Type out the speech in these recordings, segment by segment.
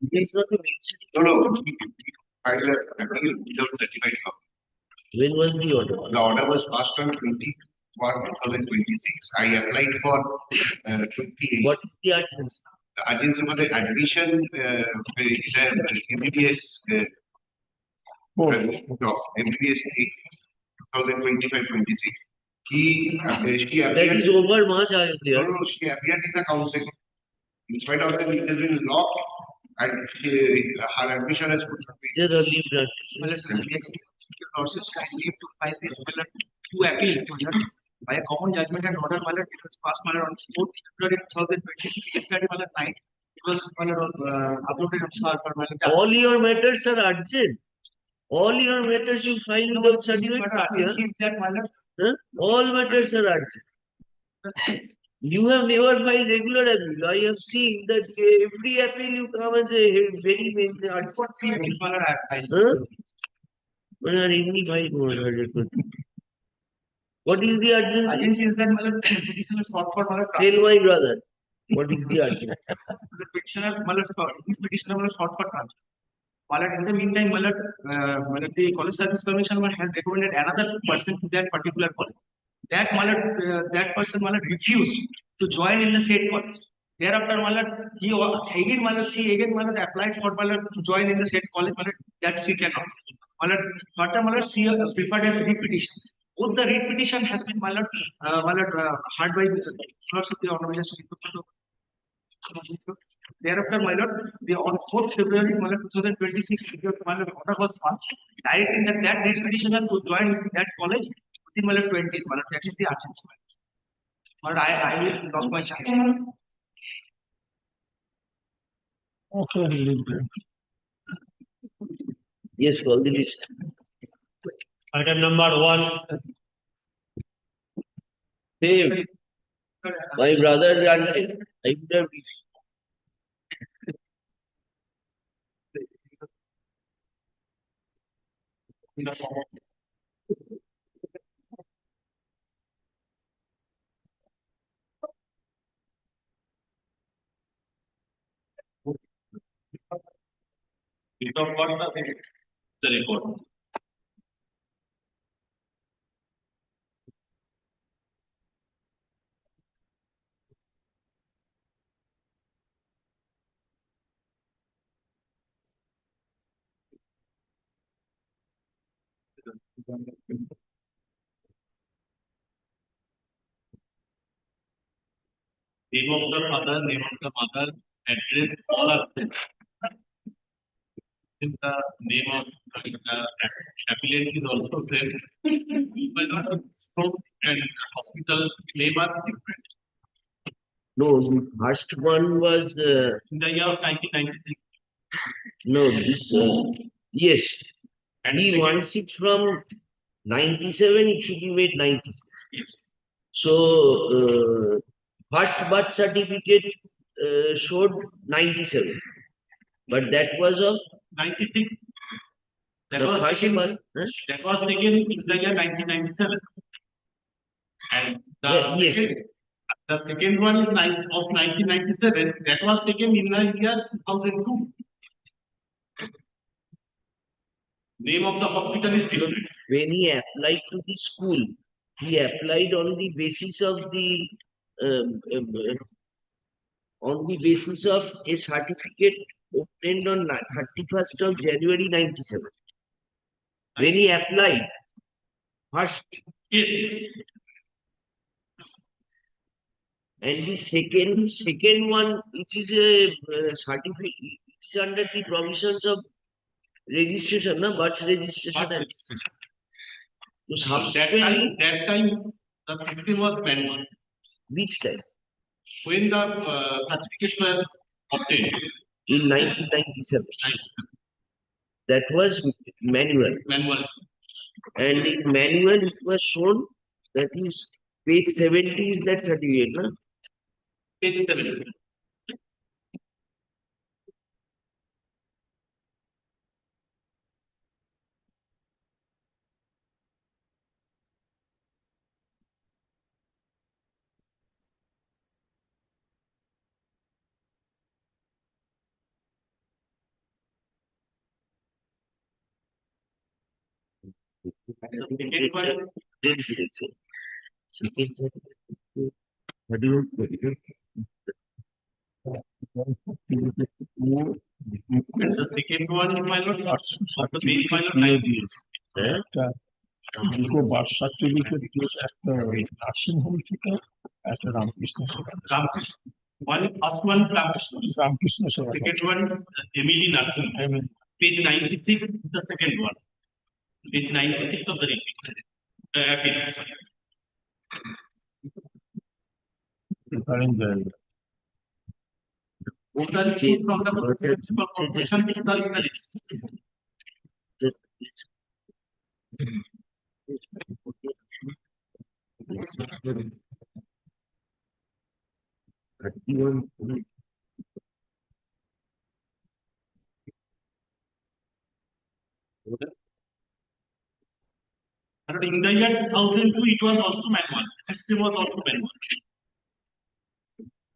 It's not to mention. No, no. He filed an appeal without certified copy. When was the order? The order was passed on 2026. I applied for 28. What is the urgency? The urgency for the admission in MBBS no, MBBS 2025-26. She That appeared. is over much No, no, she appeared in the council. In spite of that, it has been locked and her admission has put There are leave granted. Process kindly to file this to appeal by a common judgment and order. It was passed on 4th February 2026. Yesterday night it was uploaded on server. All your matters are urgent. All your matters you file without certificate. All matters are urgent. You have never filed regular appeal. I have seen that every appeal you come and say very urgent. What is the urgency? Urgency is that petition is sought for Tell my brother. What is the urgency? The petitioner sought for transfer. In the meantime, the College Service Commission has recommended another person to that particular college. That person refused to join in the said college. Thereafter, she again applied for to join in the said college. That she cannot. Further, she preferred a repetition. Both the repetition has been heard by the organization. Thereafter, on 4th February 2026, order was passed directing that petitioner to join that college within 20th. That is the urgency. I will lost my chance. Okay, yes, call the list. item number 1. Same. My brother and I would have The report. Name of the father, name of the mother, address, all are there. In the name of the applicant is also said, but stroke and hospital name are different. No, the first one was In the year of 1996. no, this yes, and he wants it from 97. It should be made 96. Yes. So first birth certificate showed 97, but that was of 96. That the was first taken. one. That was taken in the year 1997. And Yes. The second one is of 1997. That was taken in the year 2002. Name of the hospital is different. When he applied to the school, he applied on the basis of the a certificate obtained on 31st of January 97. When he applied first, Yes. and the second one, which is a certificate, it is under the provisions of registration, no? Birth registration. So subsequently, that time the system was manual. which time? When the certificates were obtained In 1997. That was manual. Manual. And in manual, it was shown that is page 70 is that certificate, no? Page 7. second one, and the second one is my lord, of the very my lord, 90 years. একটা দুটো birth certificate একটা nursing home থেকে একটা রামকৃষ্ণ সেবা Ramkrishna. One, first one is Ramkrishna. Ramakrishna সেবা Second one is Emily Nursing. Page 96 is the second one. Page 96 of the repeat. Page, sorry. preparing the Total issued from the municipal corporation to the list. And in the year 2002, it was also manual. System was also manual.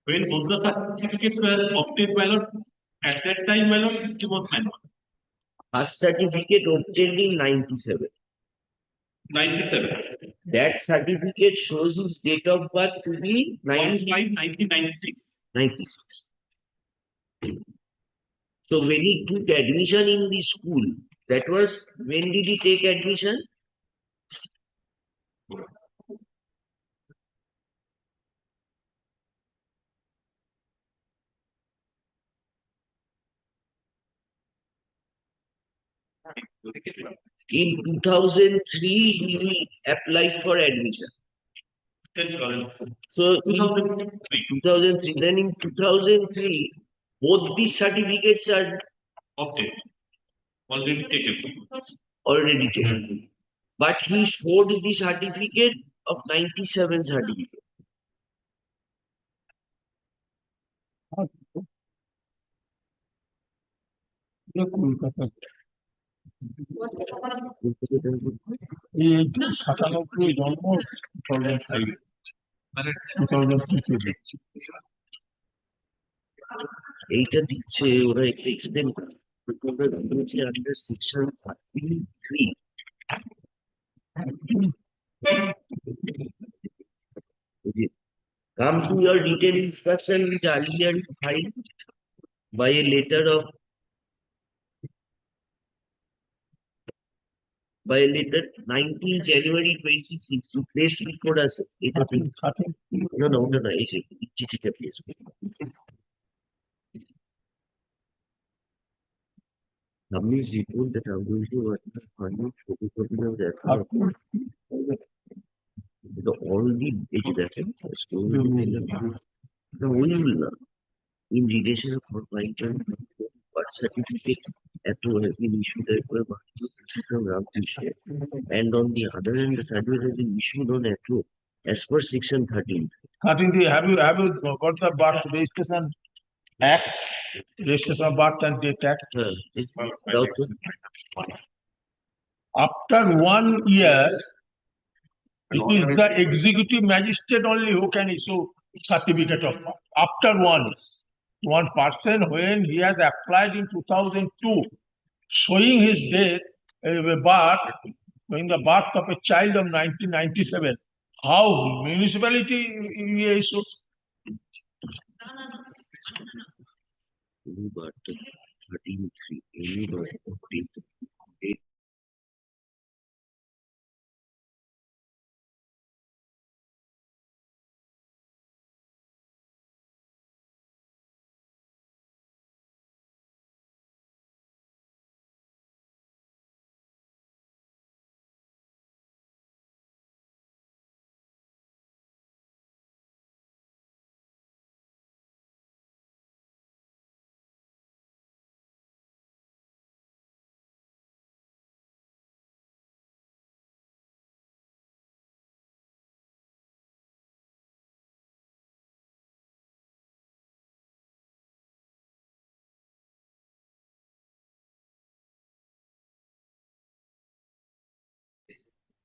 When both the certificates were obtained by law, at that time, by law, system was manual. First certificate obtained in 97. 97. That certificate shows his date of birth to be 1996. 96. So when he took admission in the school, that was, when did he take admission? In 2003, he applied for admission. So in 2003, then in 2003, both these certificates are Obtained. Already taken. But he showed the certificate of 97 certificate. Kolkata এই 97 জন্ম 2005 2003 দেখছি এইটা দিচ্ছে ওরা একটা explain করে under section 33 come to your detailed instruction which earlier filed by a letter of by a letter 19 January 26 to place report as it no এই যে চিঠিটা place Company's report that I'm going to funding photocopy of that. All the age that the only in relation of confinement birth certificate has been issued from Ramkrishna, and on the other hand, the certificate has been issued on as per section 13. Have you got the birth registration act, registration of birth and date act? After 1 year, it is the executive magistrate only who can issue certificate of birth. After one person, when he has applied in 2002, showing his date, birth, showing the birth of a child of 1997, how municipality issues? But 13.3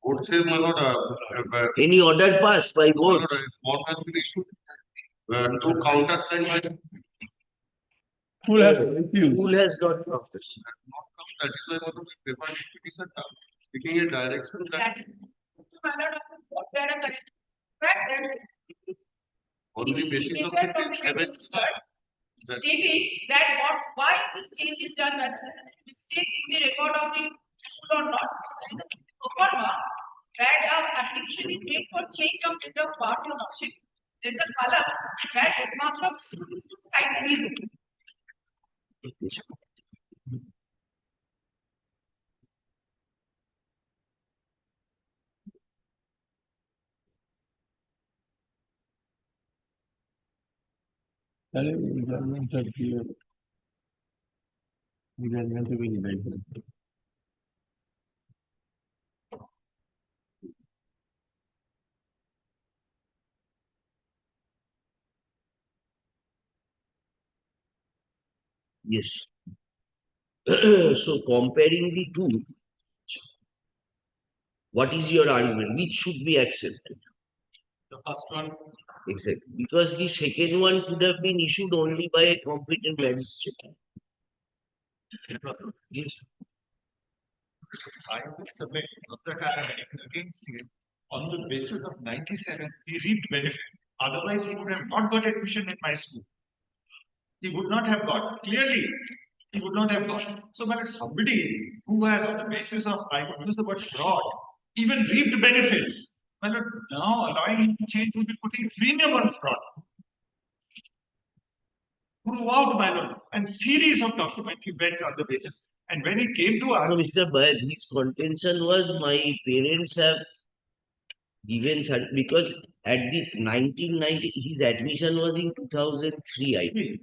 Board says, my lord, Any order passed by board? board has been issued. To counter sign by School has refused. School has not come. not come, that is why my lord, paper need to be sent out. Taking a direction that That is, my lord, what we are correct. Fact on the basis of signature from the 57, registered that stating that why this change is done, whether there is a mistake in the record of the school or not. There is a pro forma where the application is made for change of date of birth or ownership. There is a column where headmaster is to cite the reason. তাহলে গভর্নমেন্টের কি গভর্নমেন্টে বেরিয়ে যায় Yes. So comparing the two, what is your argument? Which should be accepted? The first one, Exactly. Because the second one could have been issued only by a competent magistrate. Yes. I would submit that I am against him on the basis of 97, he reaped benefit. Otherwise, he would have not got admission in my school. He would not have got, clearly, he would not have got. So, but somebody who has, on the basis of, I would use the word fraud, even reaped benefits, but now allowing him to change would be putting premium on fraud. Throughout, my lord, and series of documents he went on the basis. And when he came to us, No, Mr. Bayad, his contention was my parents have given because at the 1990 his admission was in 2003, I think.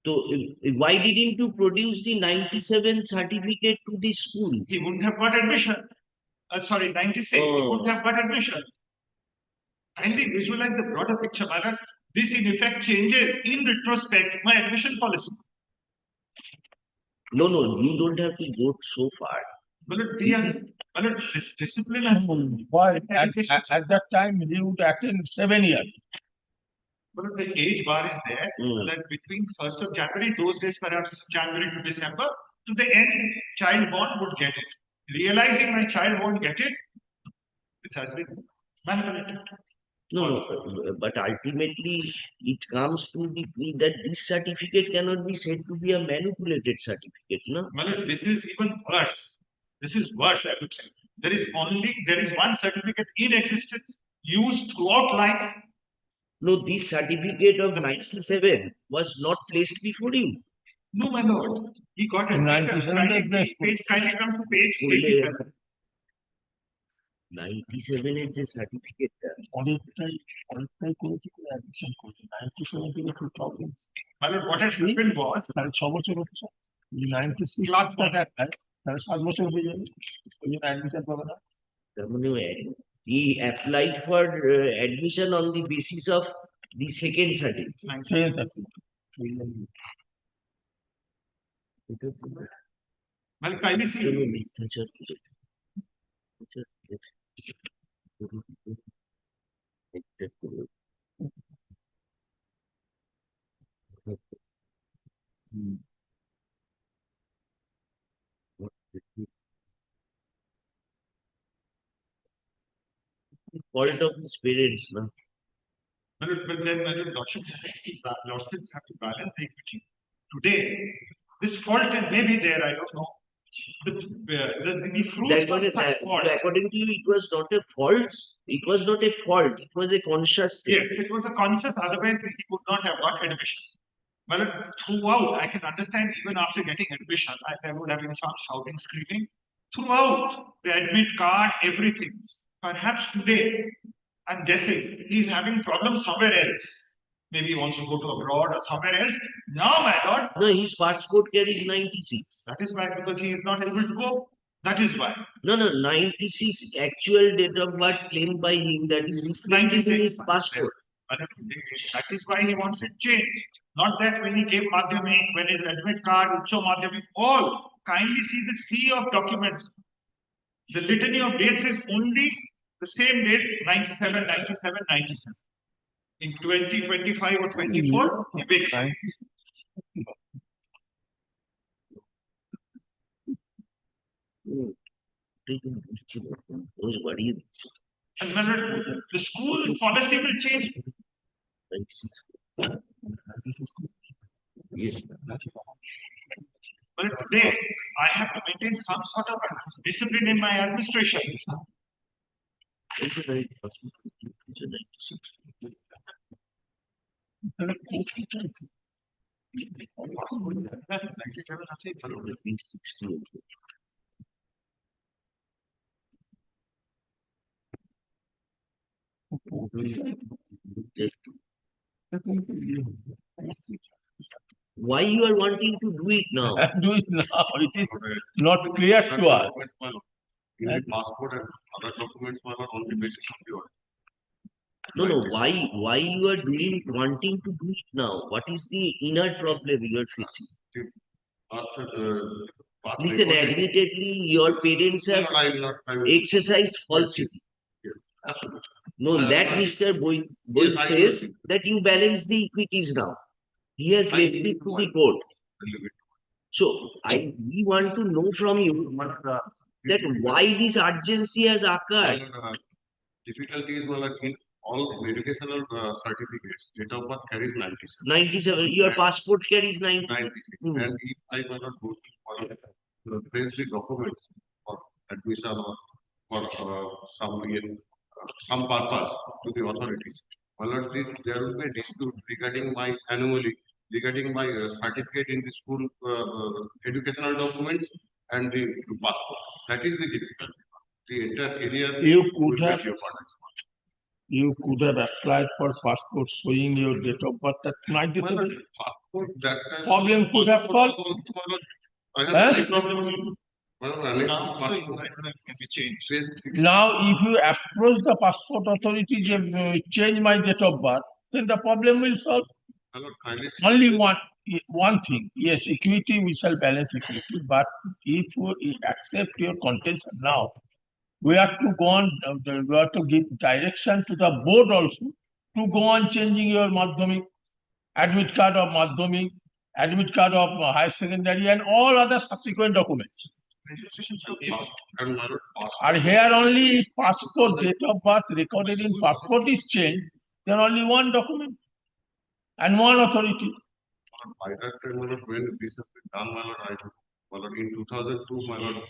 So why didn't you produce the 97 certificate to the school? he wouldn't have got admission. Sorry, 96, he Oh. wouldn't have got admission. Kindly visualize the broader picture, my lord. This in effect changes in retrospect my admission policy. No, you don't have to go so far. Well, this discipline and Why at that time he would attend 7 years. well, the age bar is there. Mm. That between 1st of January, those days perhaps January to December, to the end, child born would get it. Realizing my child won't get it, this has been manipulated. No, but ultimately it comes to the plea that this certificate cannot be said to be a manipulated certificate, no? Well, this is even worse. This is worse, I would say. There is one certificate in existence used throughout life. No, this certificate of 97 was not placed before you. No, my lord. He got it. 97 is the- Kindly come to page Only, 87. 97 এর যে সার্টিফিকেটটা অনেকটাই করেছি করে admission করেছি 97 থেকে 2000 My lord, what had happened was, তাহলে 6 বছর হচ্ছে 96 Class টাকা তাহলে 7 বছর হয়ে যাবে ওই জন্য অ্যাডমিশন পাবে না তার মানে he applied for admission on the basis of the second certificate. সেই থাকে ওই জন্য এটা তো well, kindly see. কোনো মিথ্যাচার করে। এটা করে। হুম। Fault of his parents, no? But then, my lord, lordships have to balance the equity. Today, this fault may be there, I don't know. The fruits That of was such fault. according to you, it was not a fault. It was not a fault. It was a conscious thing. Yes, it was a conscious, otherwise he could not have got admission. Well, throughout, I can understand even after getting admission, I would have been shouting, screaming. Throughout, the admit card, everything. Perhaps today, I'm guessing, he's having problems somewhere else. Maybe he wants to go to abroad or somewhere else. Now, my lord, No, his passport carries 96. that is why, because he is not able to go. That is why. No, 96 actual date of birth claimed by him that is reflected in his 96. passport. But that is why he wants it changed. Not that when he gave Madhyamik, when his admit card, Ucho Madhyamik, all. Kindly see the sea of documents. The litany of dates is only the same date, 97, 97, 97. In 2025 or 24, he picks. Hmm. রোজ বাড়িয়ে And my lord, the school's policy will change. Yes. But today, I have to maintain some sort of discipline in my administration. Why you are wanting to do it now? Do it now. It is not clear to us. You need passport and other documents were on the basis of your. No. Why you are wanting to do it now? What is the inner problem you are facing? Listen, admittedly, your parents have exercised falsity. No, that Mr. Boy says that you balance the equities now. He has left it to the court. So we want to know from you that why this urgency has occurred. Difficulty is in all educational certificates, date of birth carries 97. 97. Your passport carries 90. 96. And if I were not go to trace the documents for admission or for some purpose to the authorities, there will be a dispute regarding my anomaly, regarding my certificate in the school educational documents and the passport. That is the difficulty. The entire area You could will have- get your product. You could have applied for passport showing your date of birth at 97. Passport that time. Problem could have solved. I have Huh? any problem with you. Now, so it can be changed. Now, if you approach the passport authorities and change my date of birth, then the problem will solve. Only one thing. Yes, equity, we shall balance equity. But if we accept your contention now, we have to go on, we have to give direction to the board also to go on changing your Madhyamik, admit card of Madhyamik, admit card of higher secondary and all other subsequent documents. Registration should be. And here only if passport date of birth recorded in passport is changed, then only one document and one authority. By that time, when this has been done, in 2002, my lord,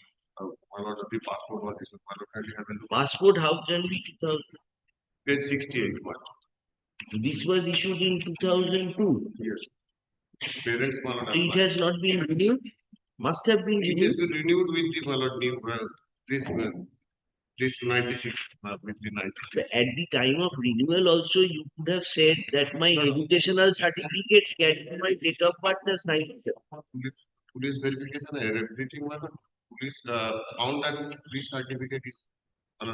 the passport was issued. My lord, can you have a look? Passport, how can be 2000? Page 68, my lord. This was issued in 2002. Yes. Parents, my lord. It has not been renewed. Must have been It has renewed. been renewed with the, my lord, new, this 96, with the 96. At the time of renewal also, you could have said that my educational certificates carry my date of birth as 97. Police verification and everything, my lord. Police found that this certificate is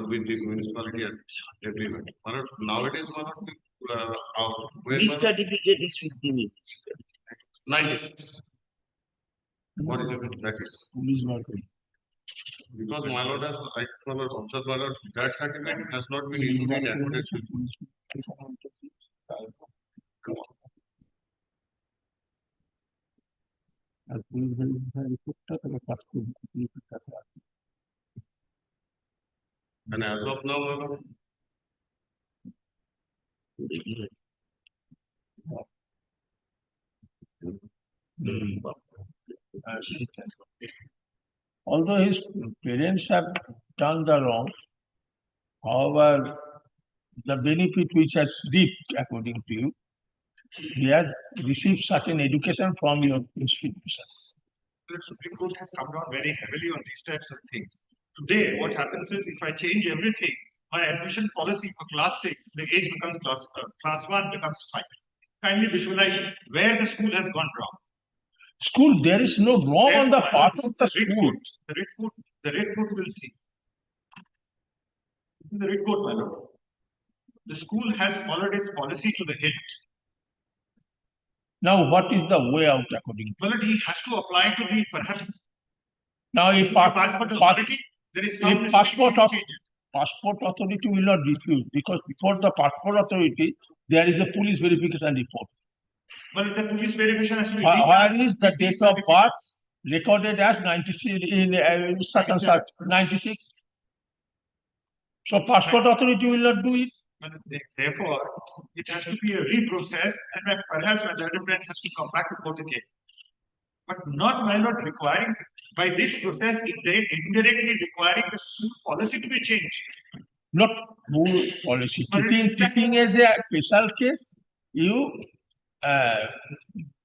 with the municipality and everyone. My lord, nowadays, my lord, when Which certificate is with the municipal? 96. What is it? That is. Police not doing. Because my lord has, like, my lord, observed, my lord, that certificate has not been issued in accordance with. আর police verification রিপোর্টটা তাহলে passport পুলিশের কাছে আছে। And as of now, my lord, Although his parents have done the wrong, however, the benefit which has reaped, according to you, he has received certain education from your institutions. The Supreme Court has come down very heavily on these types of things. Today, what happens is if I change everything, my admission policy for class 6, the age becomes class 1 becomes 5. Kindly visualize where the school has gone wrong. School, there is no wrong on the part of the writ school. court. The writ court will see. The writ court, my lord. The school has followed its policy to the hilt. Now, what is the way out according to you? Well, he has to apply to the perhaps Now, if passport authority, there is some if passport necessity to change it. passport authority will not refuse because before the passport authority, there is a police verification report. Well, the police verification has to be. Where is the with these date of birth certificates. recorded as 96 in such and such 96? So passport authority will not do it. But therefore, it has to be a reprocess, and perhaps my development has to come back to court again. But not by not requiring, by this process, indirectly requiring the school policy to be changed. Not rule policy. Cheating is a special case. You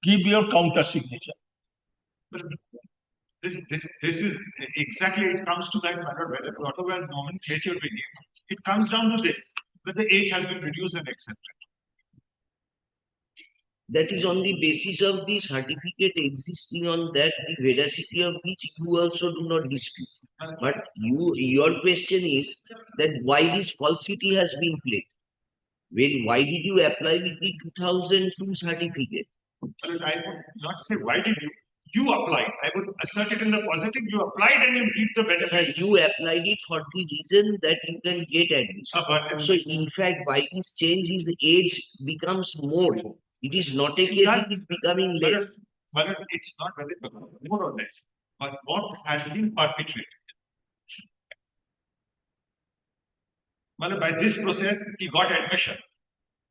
give your counter signature. But this is exactly, it comes to that matter, whether whatever nomenclature we give, it comes down to this, that the age has been reduced and accepted. That is on the basis of the certificate existing on that, the veracity of which you also do not dispute. But your question is that why this falsity has been played? Why did you apply with the 2002 certificate? Well, I would not say why did you applied. I would assert it in the positive. You applied and you reap the benefit. You applied it for the reason that you can get admission. But So in fact, by this change, his age becomes more. It is not a case, it is becoming less. But it's not whether it becomes more or less, but what has been perpetrated. Well, by this process, he got admission.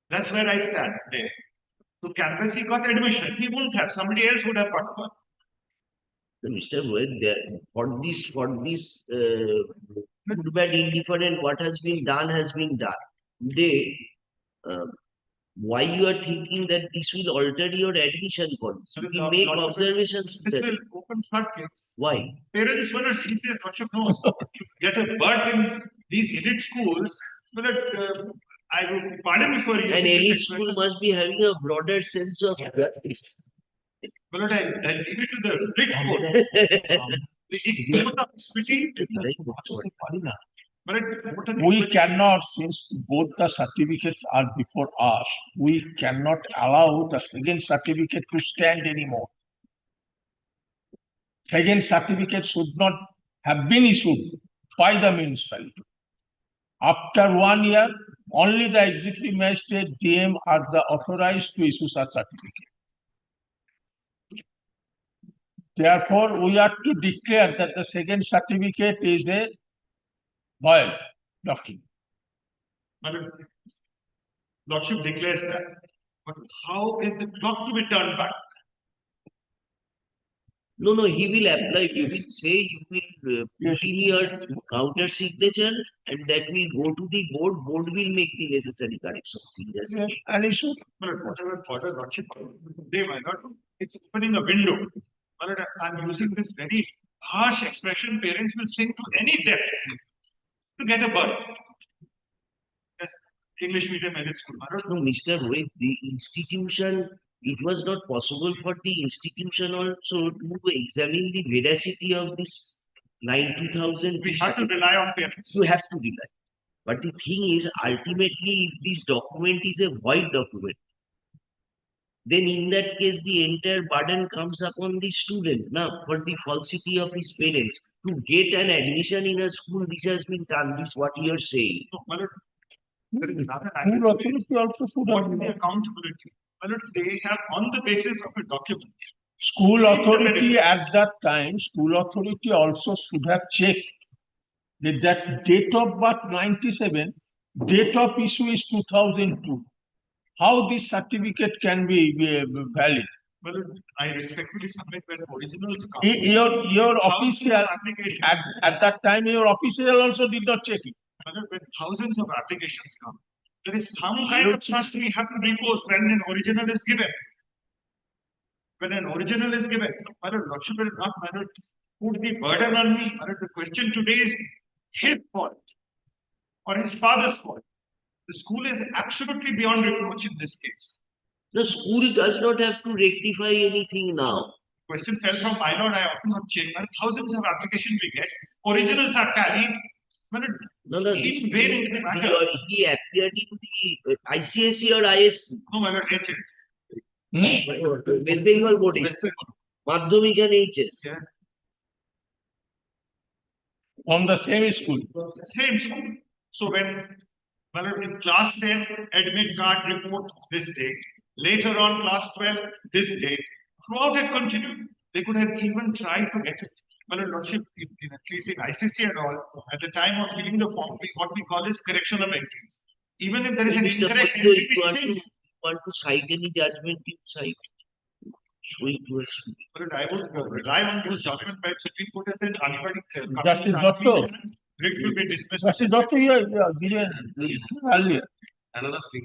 That's where I stand there. To campus, he got admission. He wouldn't have. Somebody else would have got one. So, Mr. Rohit, for this good, bad, indifferent, what has been done has been done. Today, why you are thinking that this will alter your admission policy? We make observations. This will open floodgates. Why? Parents will not teach their worship knows. You get a birth in these elite schools, but I will pardon me for using An this elite expression. school must be having a broader sense of justice. But I leave it to the big court. The equipment of equity. But We cannot, since both the certificates are before us, we cannot allow the second certificate to stand anymore. Second certificate should not have been issued by the municipality. After 1 year, only the executive magistrate, DM are the authorized to issue such certificate. Therefore, we are to declare that the second certificate is a void document. Lordship declares that. But how is the clock to be turned back? No, he will apply. You will say you will put in your counter signature, and that will go to the board. Board will make the necessary corrections. Yes, and issue. But whatever further Lordship, they might not. It's opening a window. But I'm using this very harsh expression. Parents will sink to any depth to get a birth. Yes, English medium elite school. No, Mr. Rohit, the institution, it was not possible for the institution also to examine the veracity of this 90,000. We have to rely on parents. You have to rely. But the thing is, ultimately, if this document is a void document, then in that case, the entire burden comes upon the student now for the falsity of his parents. To get an admission in a school, this has been done, this what you are saying. So, there is another School authority also should What have. is the accountability? They have on the basis of a document. School authority at that time, school authority also should have checked that date of birth 97, date of issue is 2002. How this certificate can be valid? Well, I respectfully submit when originals come. Your official, Applications, at that time, your official also did not check it. when thousands of applications come, there is some kind of trust we have to repose when an original is given. When an original is given, Lordship will not put the burden on me. The question today is his fault or his father's fault. The school is absolutely beyond reproach in this case. The school does not have to rectify anything now. Question fell from my lord, I ought to not check. Thousands of applications we get, originals are tallied. No, He's way into the matter. he appeared in the ICSE or ISC. No, my lord, HS. West Bengal board. Madhyamik and HS. Yeah. From the same school. Same school. So when in class 10, admit card report this date. Later on, class 12, this date. Throughout it continued. They could have even tried to get it. Well, Your Lordship, at least in ICC and all, at the time of filling the form, what we call is correction of entries. Even if there is an Mr. incorrect Patro, entry, if you want to cite any judgment, you cite. Show it to us. but I would rely on those judgments by Supreme Court as an unbinding. Justice Dotto. Writ will be dismissed. Justice Dotto, you are given earlier. Another thing.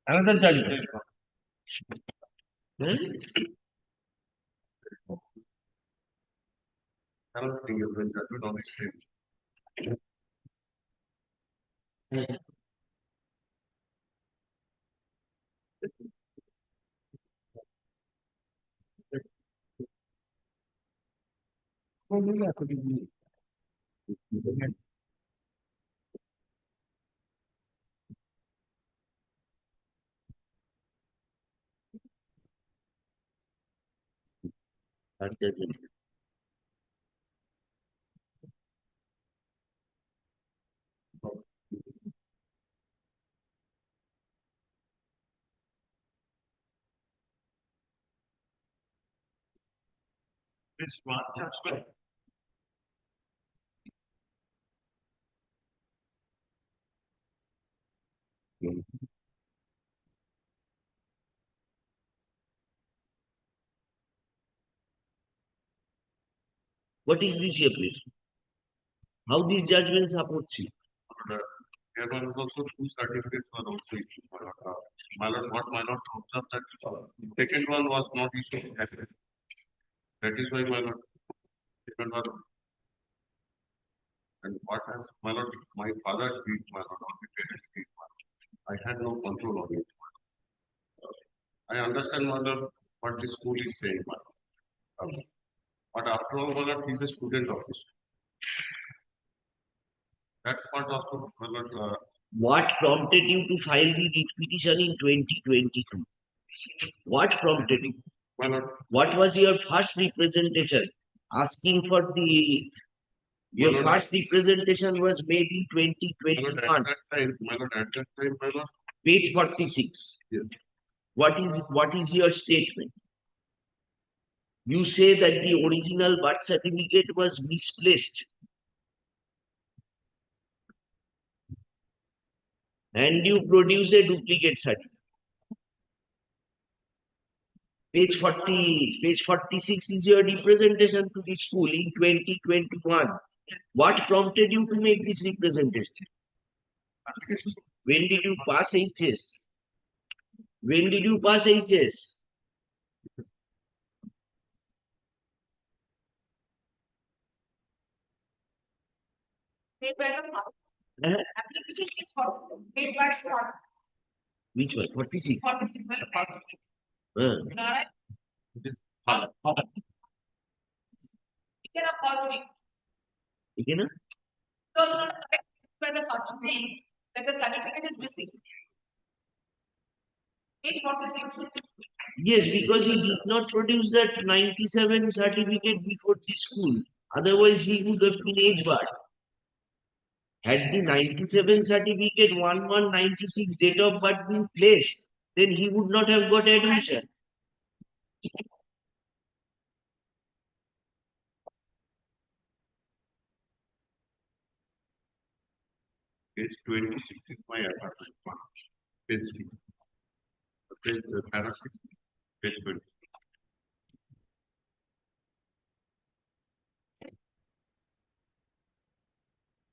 Another judgment. Huh? Another thing is when judgment on exchange. That judgment. This one judgment. What is this here, please? How these judgments supports you? There were also two certificates were also issued. My lord, what my lord observed that second one was not issued. That is why my lord, second one. And what has my lord, my father did, my lord, or the parents did, my lord. I had no control on it. I understand, my lord, what the school is saying, my lord. But after all, my lord, he is a student of this. That part also, my lord, What prompted you to file the writ petition in 2022? What prompted you? my lord, What was your first representation? Asking for the, your Lord, first representation was made in my lord, 2021, at that time, my lord, at that time, my lord, page 46. Yes. What is your statement? You say that the original birth certificate was misplaced. And you produce a duplicate certificate. Page 46 is your representation to the school in 2021. What prompted you to make this representation? When did you pass HS? When did you pass HS? Made by the father. Uh-huh. Application is for made by the father. Which one? 46. 46, well, 46. Alright, you can have positive. Okay, na? Those are not correct by the father saying that the certificate is missing. Page 46. Yes, because he did not produce that 97 certificate before the school. Otherwise, he would have been age barred. Had the 97 certificate 1196 date of birth been placed, then he would not have got admission. page 26 is my apartment. Page 6. Page, para 6, page 20.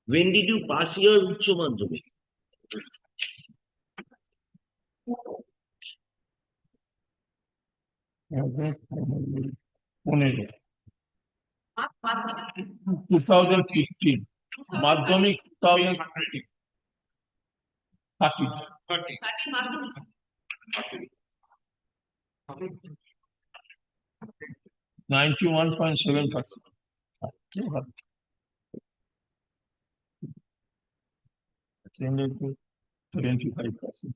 When did you pass your Uচ্চ Madhyamik? পনেরো Mathematics. 2015 মাধ্যমিক 2013 30. 30 mathematics. 91.7%. Extended to 75%.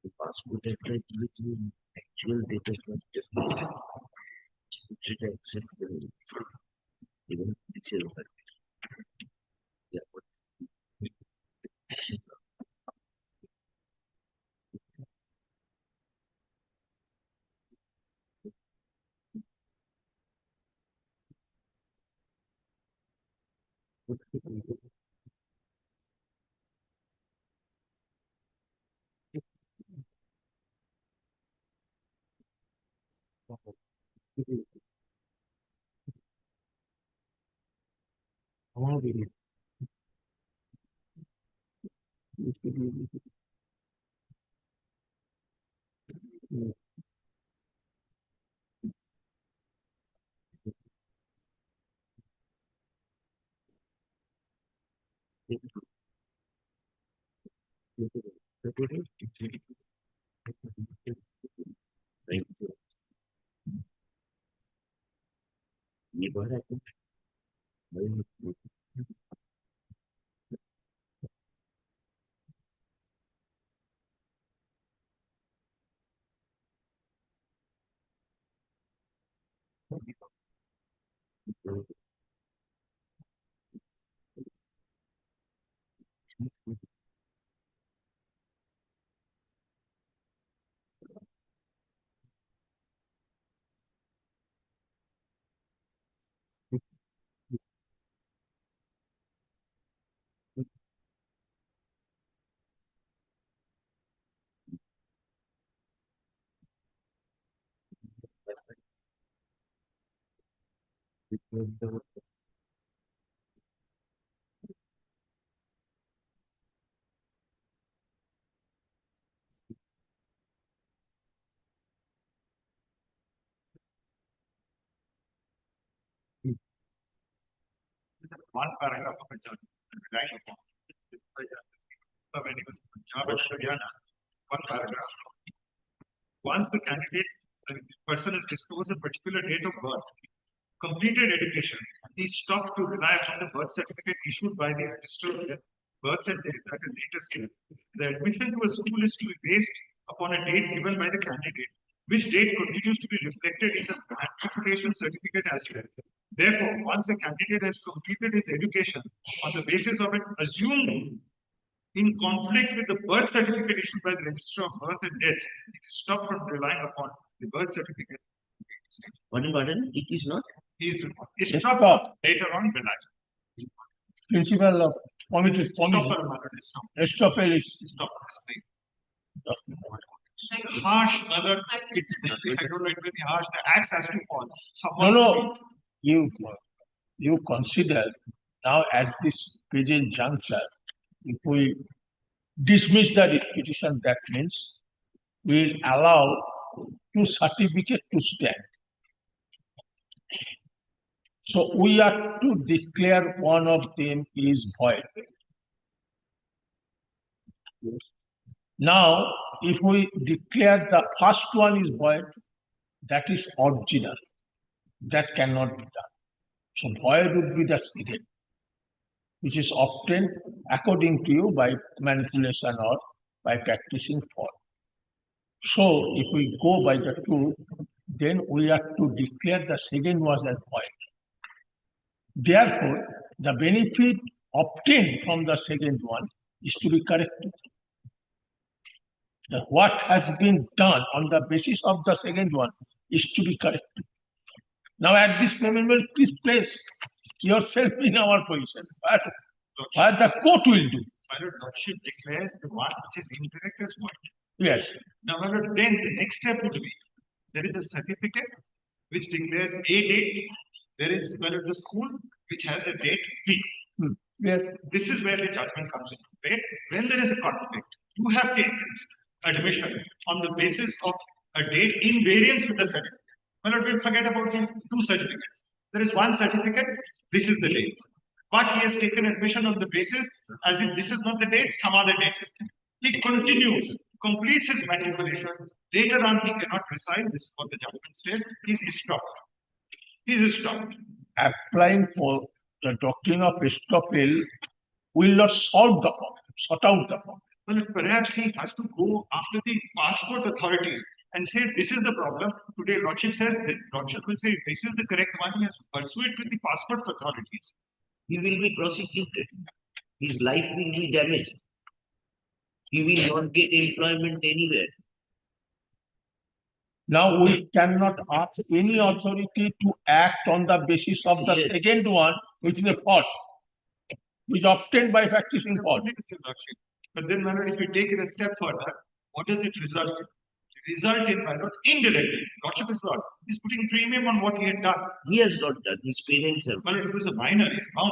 The passport address with the actual date of birth different. Which is acceptable. Even picture of it. Yeah, but One paragraph of a judgment relying upon when he was in Punjab and Haryana, one paragraph. Once the candidate, the person has disclosed a particular date of birth, completed education, he stopped to rely upon the birth certificate issued by the registrar of births and death at a later stage. The admission to a school is to be based upon a date given by the candidate, which date continues to be reflected in the matriculation certificate as well. Therefore, once a candidate has completed his education on the basis of an assumed in conflict with the birth certificate issued by the registrar of birth and death, it is stopped from relying upon the birth certificate. Pardon, it is not. He is stopped later on relying. Principle of committee, estoppel is Harsh, I don't know, it may be harsh, the axe has to fall. no. You consider now at this present juncture, if we dismiss the petition, that means we'll allow two certificates to stand. So we are to declare one of them is void. Now, if we declare the first one is void, that is original. That cannot be done. So void would be the second, which is obtained according to you by manipulation or by practicing fraud. So if we go by the truth, then we are to declare the second was as void. Therefore, the benefit obtained from the second one is to be corrected. What has been done on the basis of the second one is to be corrected. Now, at this moment, well, please place yourself in our position. What the court will do. My lord, Lordship declares the one which is incorrect as void. Yes. Now, my lord, then the next step would be there is a certificate which declares a date. There is, my lord, the school which has a date B. Yes. This is where the judgment comes into play. When there is a conflict, you have taken admission on the basis of a date in variance with the certificate. My lord, we'll forget about the two certificates. There is one certificate, this is the date. But he has taken admission on the basis as if this is not the date, some other date is there. He continues, completes his matriculation. Later on, he cannot reside. This is what the judgment says. He is stopped. He is stopped. Applying for the doctrine of estoppel will not solve the problem, sort out the problem. Well, perhaps he has to go after the passport authority and say, this is the problem. Today, Lordship says, Lordship will say, this is the correct one. He has to pursue it with the passport authorities. He will be prosecuted. His life will be damaged. He will not get employment anywhere. Now we cannot ask any authority to act on the basis of the Yes. second one, which is a fault, which is obtained by practicing fault. But then, my lord, if you take it a step further, what does it result in? result in my lord indirectly. Lordship is Lord. He's putting premium on what he had done. He has not done, his parents have. Well, it was a minor, he's bound.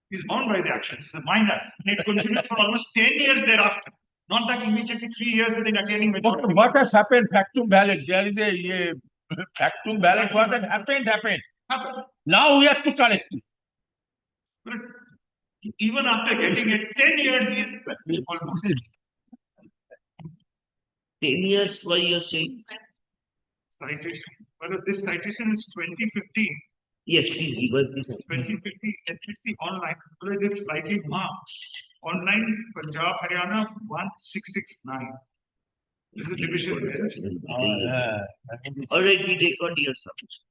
He's bound by the actions. He's a minor. And it continued for almost 10 years thereafter. Not that immediately 3 years within attaining majority. What has happened? Factum ballot. There is a factum ballot. What has happened? Happened. Now we have to correct it. But even after getting it, 10 years is almost. 10 years, why you're saying? Citation. Well, this citation is 2015. Yes, please give us this. 2050 HSC online. Well, it is slightly marked. Online Punjab Haryana 1669. This is division. All right, we record your submission.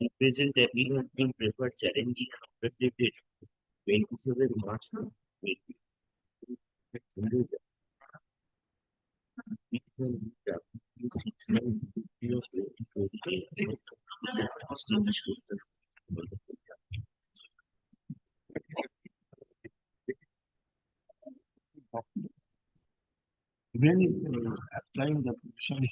The present applicant will prefer challenging an operative date 27 March 2020. When applying the position,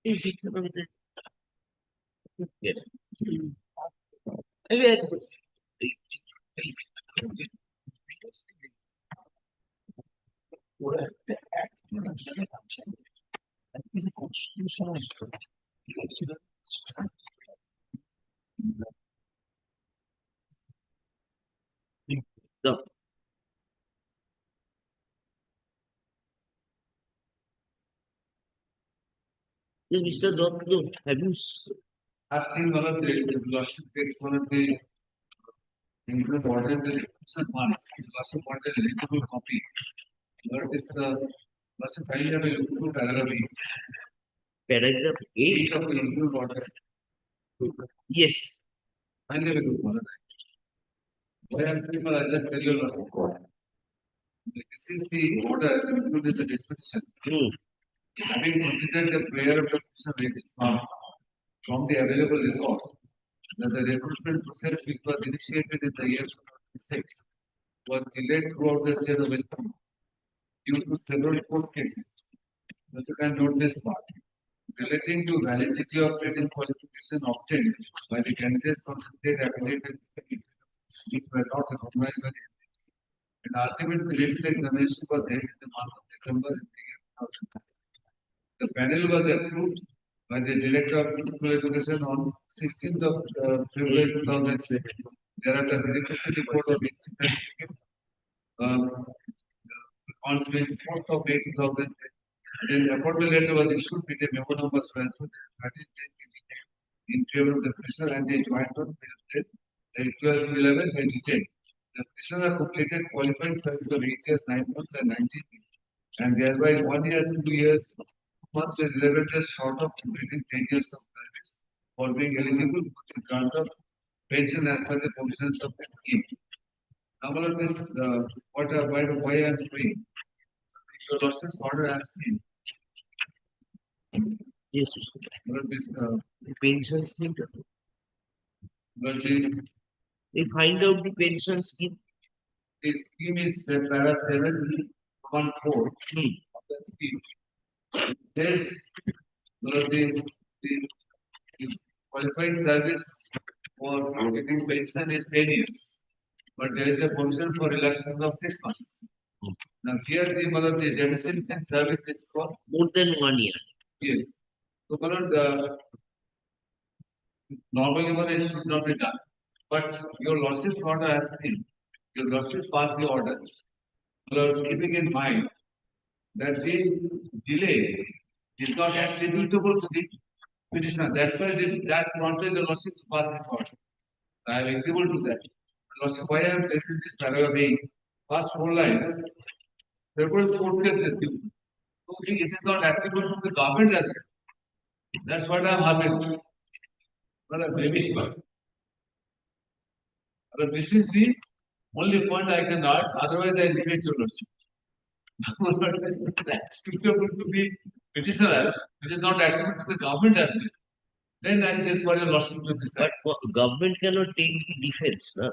Yes. Again, the Mr. Doctor, have you I've seen one of the lordship takes one of the include order the recent ones, lordship order eligible copy. What is the lordship kindly have a look through paragraph paragraph 8? 8 of the include order. Yes. Kindly have a look order. Why am people I just tell you what? This is the order included the disposition. Hmm. Having considered the prayer of the person rate is found from the available records that the recruitment process which was initiated in the year 2006 was delayed throughout the state of West Bengal due to several court cases. But you can note this part relating to validity of written qualification obtained by the candidates from the state affiliated which were not recognized by the and ultimate clinical examination was held in the month of December in the year 2000. The panel was approved by the Director of Physical Education on 16th of February 2020. Thereafter, the verification report of incident on 24th of May 2010. Then appointment letter was issued with a memo number 12 in favor of the prisoner and the joint on 12/11 and detained. The prisoner completed qualified service of 8 years, 9 months, and 19 weeks, and thereby 1 year, 2 years, 2 months is 11 years short of completing 10 years of service for being eligible for the grant of pension as per the provisions of the scheme. Now, all of this, why I am doing, your losses order I have seen. Yes. All of this, Pension scheme. but They find out the pension scheme. the scheme is para 714 Hmm. of the scheme. There's the qualified service for getting pension is 10 years, but there is a provision for relaxation of 6 months. Now here the demonstration service is for More than 1 year. yes. So normally it should not be done, but your losses order has been your losses pass the order. Keeping in mind that the delay is not attributable to the petitioner. That's why that prompted the losses to pass this order. I am agreeable to that. Losses, why I am placing this paragraph 8, first 4 lines, several court cases. So it is not attributable to the government as well. That's what I am having. But maybe, but this is the only point I can add. Otherwise, I leave it to lordship. Attributable to the petitioner, which is not attributable to the government as well. Then that is what your lordship will decide. But government cannot take the defense. No?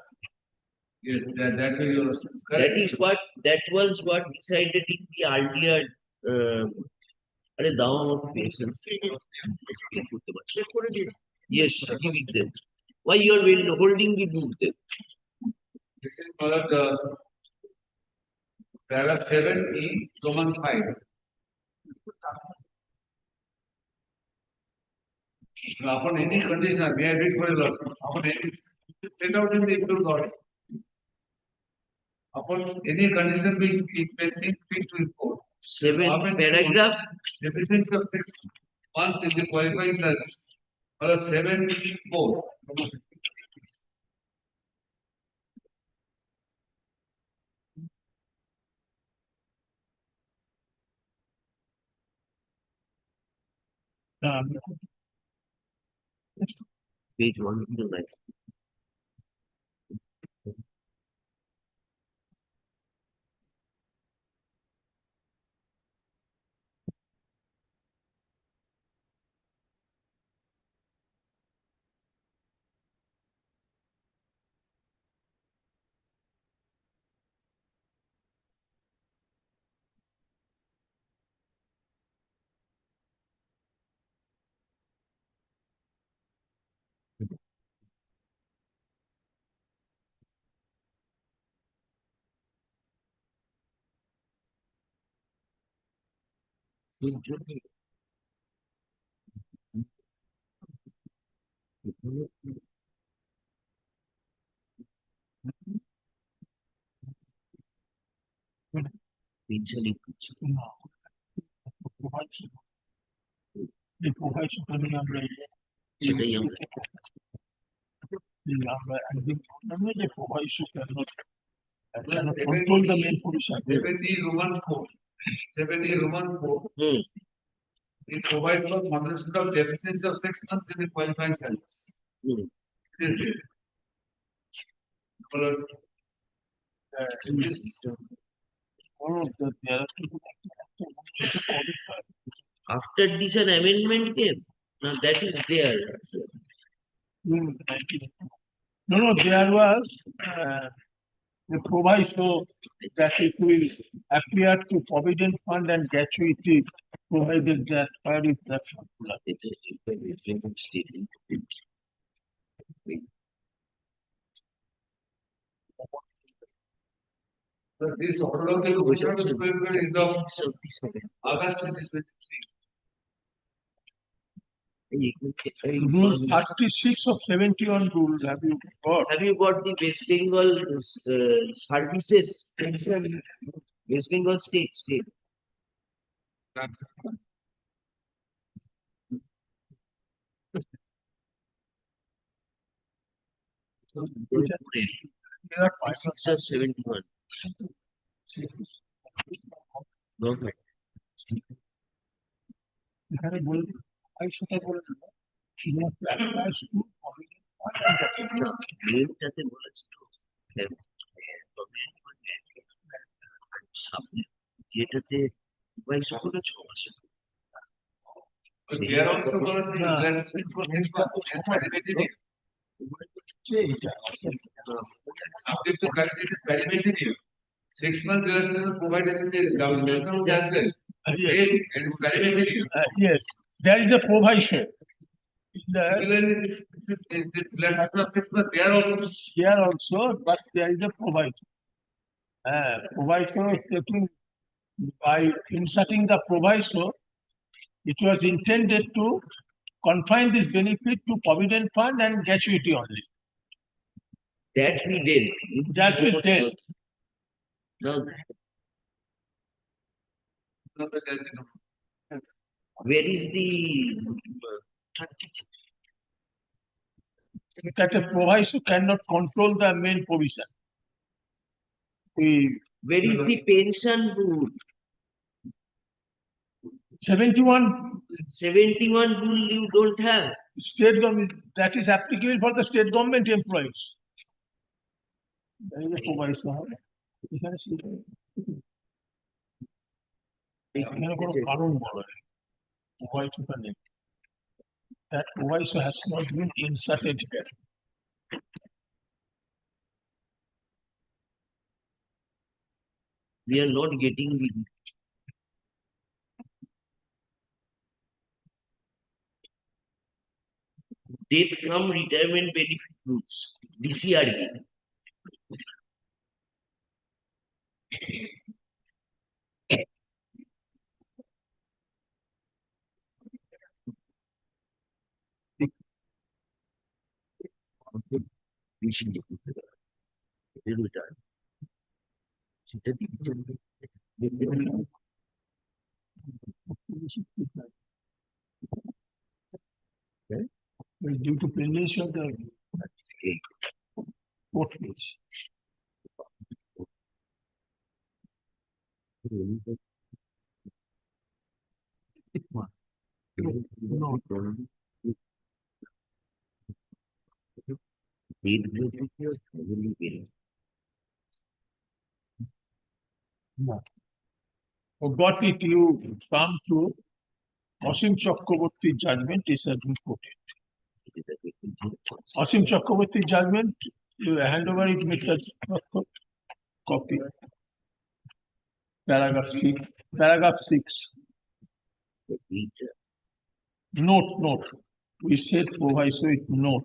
Yes, that will your lordship. That was what decided in the earlier আরে দাও আমার patience. Yes, give it them. Why you are holding the book then? This is called paragraph 7E, Roman 5. Upon any condition, may I read for a lot? Upon any set out in the improved order. Upon any condition which it may think fit to import. 7 paragraph. Deficiency of 6 months in the qualifying service. Or 7(4). Page 129. Pension equity. এই প্রভাইশনটা নিয়ে আমরা সেটাই আমরা আমরা একদিন বললাম না যে প্রভাইশন control the main position. 7E Roman 4. 7E Roman 4. Hmm. It provides for moderation of deficiency of 6 months in the qualifying service. Hmm. It is there. In this, All of the there are two After this an amendment came. Now that is there. No, there was a proviso that it will appear to provident fund and gratuity provided that where is that circular? It is a statement. so this order of the Commission of Supreme Court is of August 2023. Rule 36 of 71 rules have you got? Have you got the West Bengal services pension? West Bengal state. There are 36 or 71. No. এখানে বলবে I should have told you. She must applies to provident fund and gratuity. যাতে বলেছে তো, সামনে যেটাতে পয়সা করে 6 মাসে But they are also going to be less for 6 months. That's validity. Subject to correction is validity. 6 months they are going to provide the government as well. Yes. And validity. Yes, there is a provision. Similarly, this less than 6 months, they are also. Here also, but there is a provision. Proviso taking by inserting the proviso, it was intended to confine this benefit to provident fund and gratuity only. that we did. That we did. Now, where is the That a proviso cannot control the main provision. where is the pension rule? 71 71 rule you don't have. state government, that is applicable for the state government employees. There is a proviso. এখানে এখানে কোনো কারণ বলা নেই proviso নেই. That proviso has not been inserted here. We are not getting the death come retirement benefit rules. DCRB. Due to pendency of the court case. No. No. Got it, you come to Asim Chakraborty judgment is reported. Asim Chakraborty judgment, you hand over it with a copy. Paragraph 6. Note. We said proviso with note.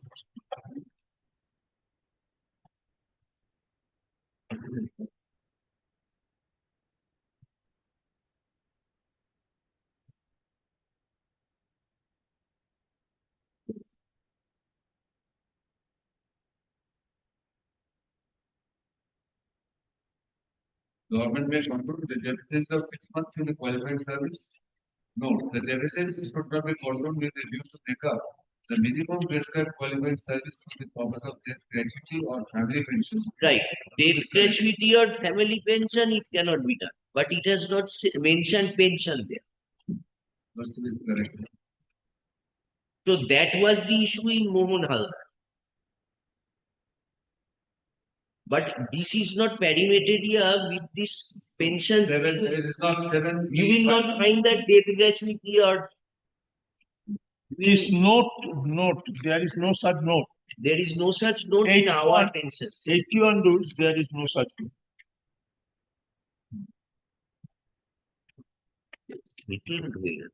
Government may conclude the deficits of 6 months in the qualified service. Note, the deficits should not be controlled with a view to make up the minimum prescribed qualified service for the purpose of death gratuity or family pension. Right. Death gratuity or family pension, it cannot be done. But it has not mentioned pension there. First is correct. So that was the issue in Mohan Haldar. But this is not perimetered here with this pension. It is not 7. You will not find that death gratuity or This note, there is no such note. there is no such note in our pensions. 81 rules, there is no such note. Little weird.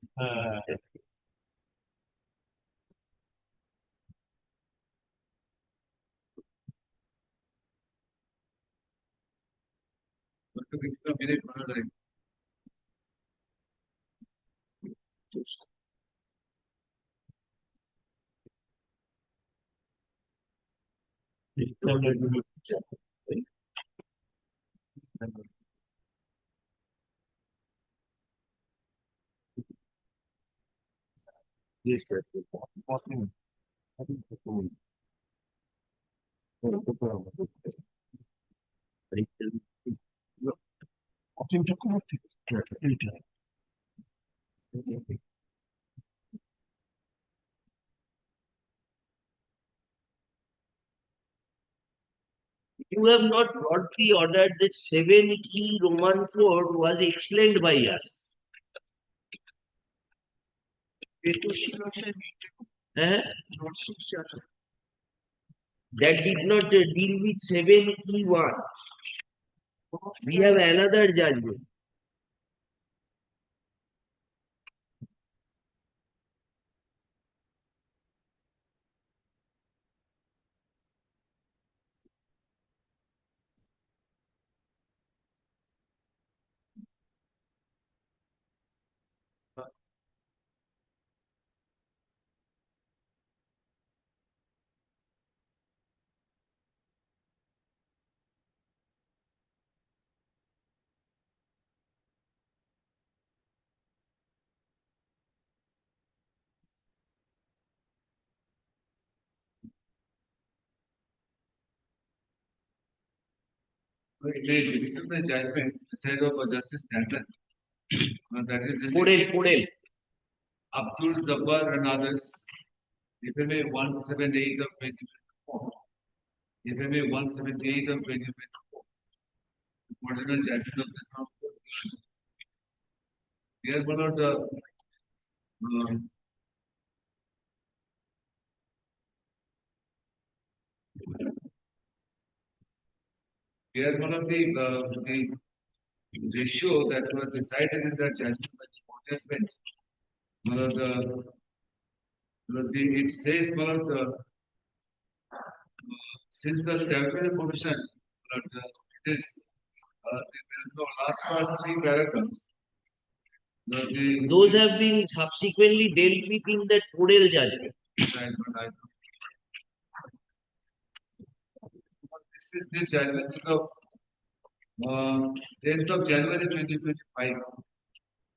Yes, sir. Contempt Chakraborty এইটা You have not brought the order that 7E Roman 4 was explained by us. Eh? That did not deal with 7E1. We have another judgment. It is difficult the judgment said of Justice Stanton. That is Podel. Abdul Jabbar and others. FMA 178 of 2024. FMA 178 of 2024. Original judgment of this house. Here one of the here one of the ratio that was decided in the judgment by the court bench. One of it says one of the since the statutory provision it is there is no last part 3 paragraphs. Those have been subsequently dealt with in that Podel judgment. This judgment is of 10th of January 2025.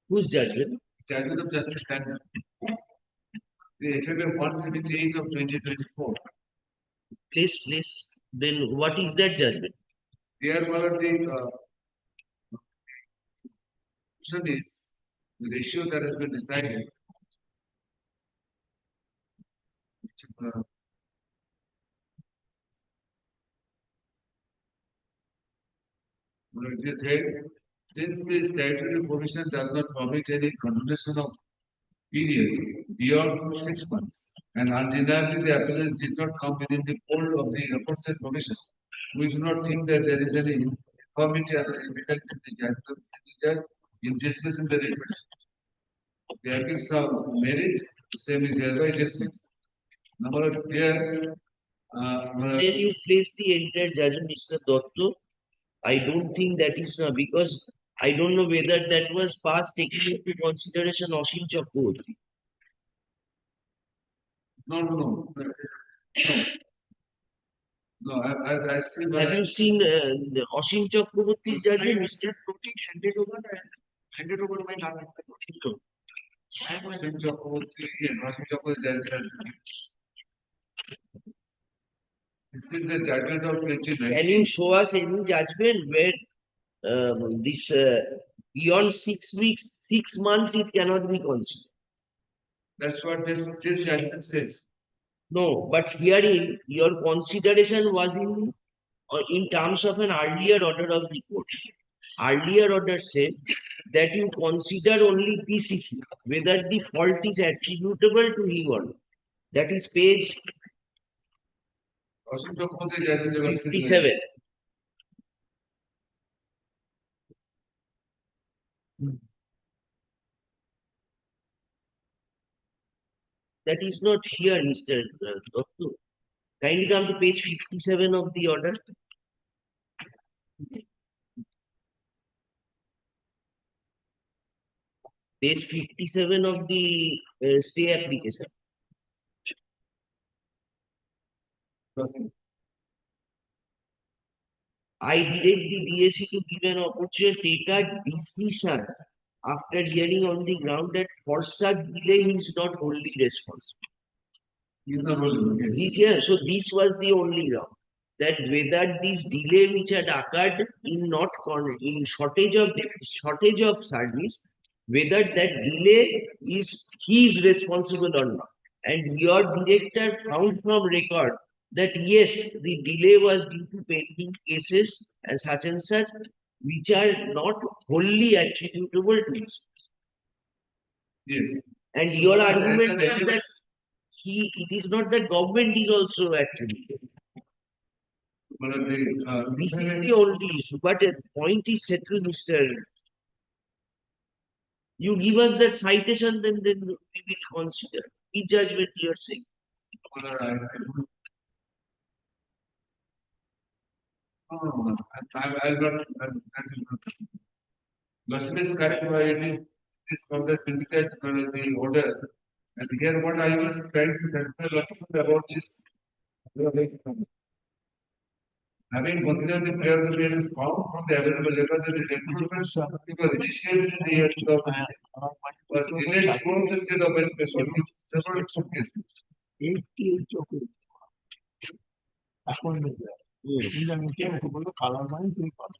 Whose judgment? Judgment of Justice Stanton. The FMA 178 of 2024. Please. Then what is that judgment? Here one of the question is the ratio that has been decided. It is said, since the statutory provision does not permit any continuation of period beyond 6 months, and undeniably the appellants did not come within the fold of the aforesaid provision, we do not think that there is any infirmity or defect in the judgment of the civil judge in dismissing the request. The appeal some merit, the same is hereby dismissed. Number here, Then you place the entire judgment, Mr. Dotto. I don't think that is because I don't know whether that was past taking into consideration Oshim Chakraborty. no. No, I see. Have you seen the Oshim Chakraborty's judgment, Mr. Handed over my lawyer. Oshim Chakraborty, yeah, Oshim Chakraborty. This is the judgment of 2019. Can you show us any judgment where this beyond 6 weeks, 6 months, it cannot be considered? That's what this judgment says. No, but herein your consideration was in terms of an earlier order of the court. Earlier order said that you consider only this issue, whether the fault is attributable to him or not. That is page Oshim Chakraborty judgment. 57. That is not here, Mr. Dotto. Kindly come to page 57 of the order. Page 57 of the stay application. I direct the DSC to give an opportunity to take a decision after hearing on the ground that for such delay he is not wholly responsible. He's not holding. This year, so this was the only ground that whether this delay which had occurred in in shortage of service, whether that delay he is responsible or not. And your director found from record that yes, the delay was due to pending cases and such, which are not wholly attributable to this. Yes. And your argument is that it is not that government is also attributable. This is the only issue, but the point is settled, Mr. You give us that citation, then we will consider. Which judgment you are saying? I'll not. Lashmi is correct by it is from the syndicate the order. And here what I was trying to satisfy about this. Having considered the prayer the prayer is found from the available letters that the gentleman because initiated in the year 2000 was delayed from the state of education several cases. 88 চোখে এখন বললো colour মানে তুমি পারো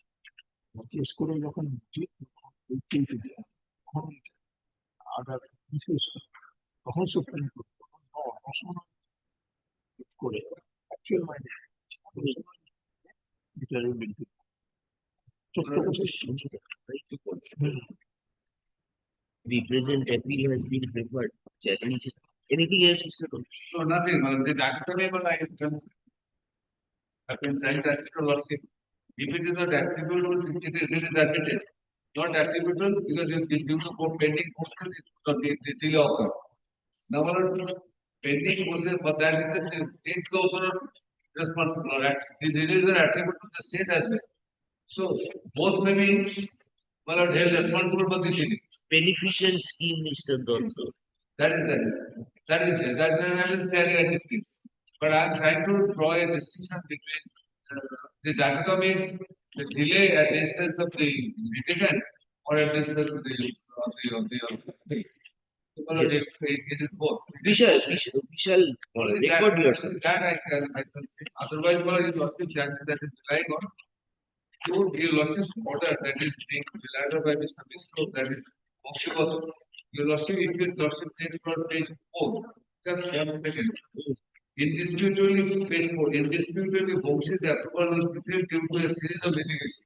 case করে যখন তখন আদার বিশেষ তখন সুপ্রিম কোর্ট করে অ্যাকচুয়াল মাইন্ডে বিচারের বিরুদ্ধে The present appeal has been preferred. Anything else, Mr. Dotto? So nothing. The acceptable item. I've been trying to accept a lot. If it is not acceptable, it is admitted. Not acceptable because it is due to court pending motion, it delay occur. Now, pending motion, but that is the state also responsible. The delays are attributable to the state as well. So both may be held responsible for the delay. Beneficent scheme, Mr. Dotto. That is very difficult. But I am trying to draw a distinction between the diagram is the delay at the instance of the litigant or at the instance of the it is both. We shall record yourself. That I can see. Otherwise, what is that is relying on you lost this order that is being relied on by Mr. Misro, that is possible. You lost it if you lost it page 4. Just 1 second. Indisputably, page 4. Indisputably, Box's approval was received due to a series of litigation.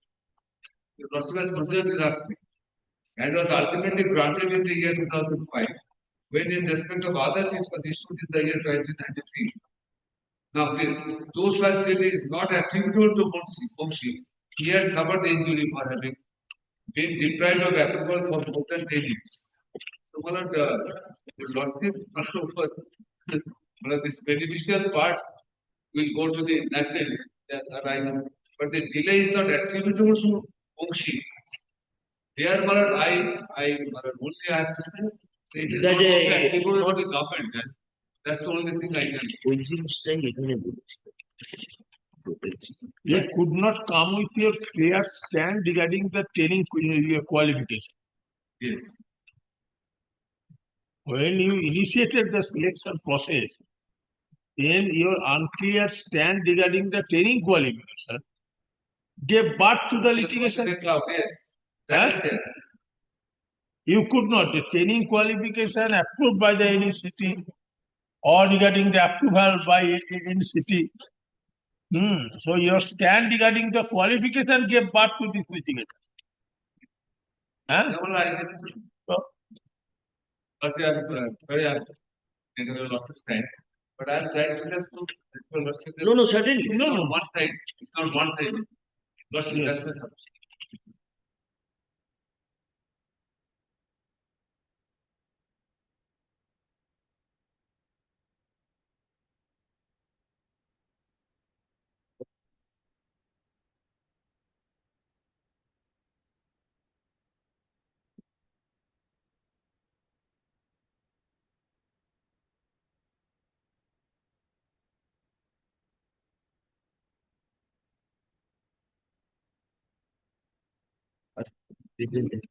The process was considered disastrous and was ultimately granted in the year 2005, when in respect of others it was issued in the year 1993. Now, those first delay is not attributable to Boxy. He had suffered injury for having been deprived of approval for more than 10 years. So, But this beneficial part will go to the national, right? But the delay is not attributable to Mungshi. Here, only I have to say, it is That, not also uh, attributable to not- the government. That's the only thing I can. ওই জিনিসটাই এখানে বলেছি You could not come with your clear stand regarding the training qualification. Yes. When you initiated the selection process, then your unclear stand regarding the training qualification gave birth to the litigation. Yes. That is there. You could not, the training qualification approved by the NCT or regarding the approval by NCT. So your stand regarding the qualification gave birth to this litigation. Huh? No, I can. So, But very taken a lot of time. But I'm trying to just to. No, certainly. No, one side. It's not one side. Yes. That's my subject. Didn't it?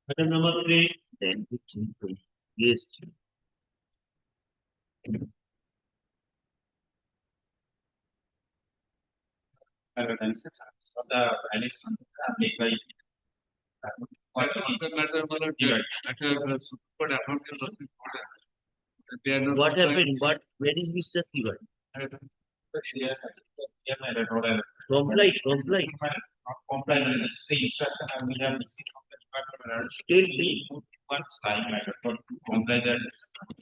Item number 3, 10, 15, 20. Yes. Analysis of the violation made by The matter, but affirmative notice order. They are not. What happened? Where is Mr. Tiwari? Comply. comply with the same instruction and we have received from the department. Still free. One time matter for to comply that.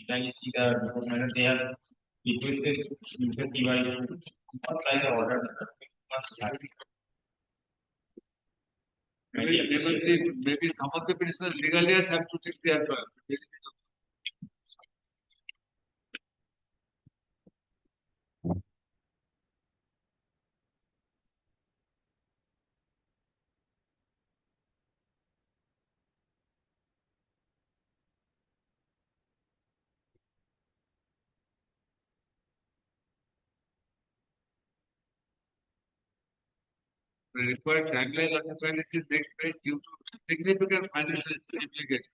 Then you see the matter they have equated Mr. Tiwari to comply the order. Maybe some of the petitioners legally have to take their. The required timeline of the policy is next page due to significant financial implications.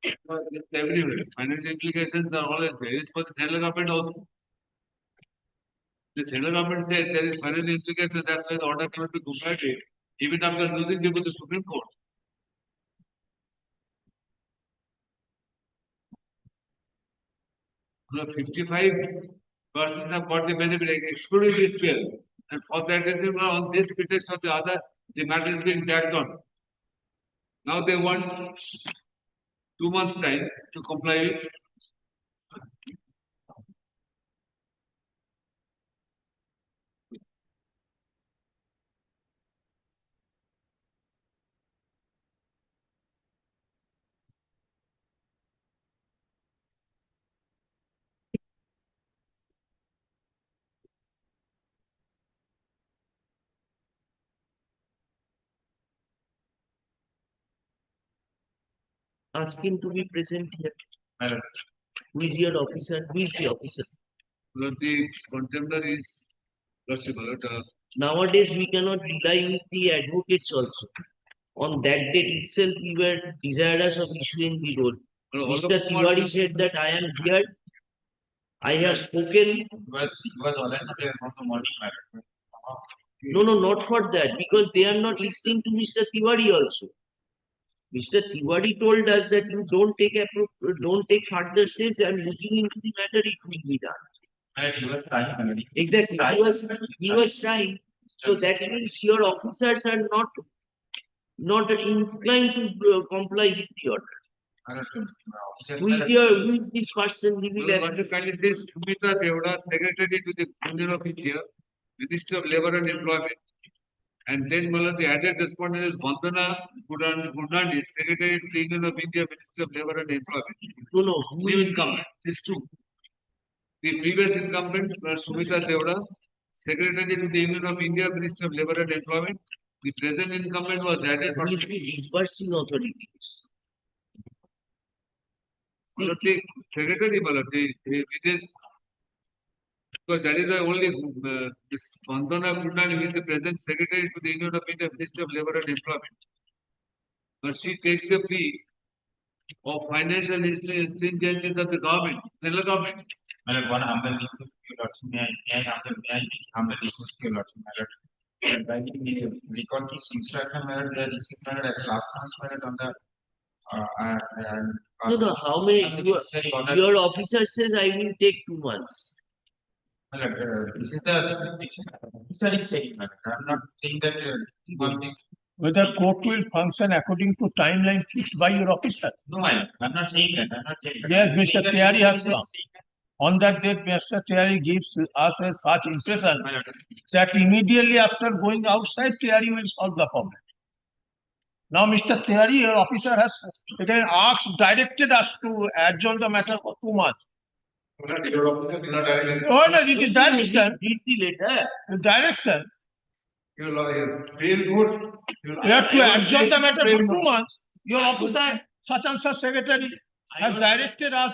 It's everywhere. Financial implications are always there. It's for the central government also. The central government says there is financial implications, that's why the order cannot be complied with, even after losing before the Supreme Court. So 55 persons have got the benefit, excluding this 12. And for that reason, on this pretext or the other, the matter is being dragged on. Now they want 2 months' time to comply with. Ask him to be present here. Who is your officer? Who is the officer? But the contender is possible. Nowadays, we cannot rely with the advocates also. On that date itself, we were desirous of issuing the roll. Mr. Tiwari said that I am here. I have spoken. Was already there from the morning matter. No, not for that, because they are not listening to Mr. Tiwari also. Mr. Tiwari told us that you don't take further steps and looking into the matter, it will be done. And he was trying already. Exactly. He was trying. So that means your officers are not inclined to comply with the order. Who is this person? He will What the candidate is Sumita Devda, Secretary to the Union of India, Minister of Labour and Employment. And then the added respondent is Vandana Gurnani, Secretary to the Union of India, Minister of Labour and Employment. No. Who New is incumbent, these two. The previous incumbent was Sumita Devda, Secretary to the Union of India, Minister of Labour and Employment. The present incumbent was added who is the disbursing authority? the secretary, it is because that is the only this Vandana Gurnani, who is the present secretary to the Union of India, Minister of Labour and Employment. But she takes the plea of financial stringencies of the government, central government. One humble request to your lordship, may I humble request to your lordship, my lord. By the record this instruction, my lord, they received my lord at the last transfer on the No, how many? Your officer says I will take 2 months. This is the saying, my lord. I'm not saying that one thing. Whether court will function according to timeline fixed by your officer. No, my lord, I'm not saying that. I'm not saying that. Yes, I'm Mr. saying that Tiwari has saying come. On that date, Mr. Tiwari gives us a such impression my lord. that immediately after going outside, Tiwari will solve the problem. Now, Mr. Tiwari, your officer has again directed us to adjourn the matter for 2 months. Your officer did not direct. Oh, no, it is direction. Read the letter. The direction. Your lawyer, feel good. You have to adjourn the matter for 2 months. Your officer, such and such secretary, has directed us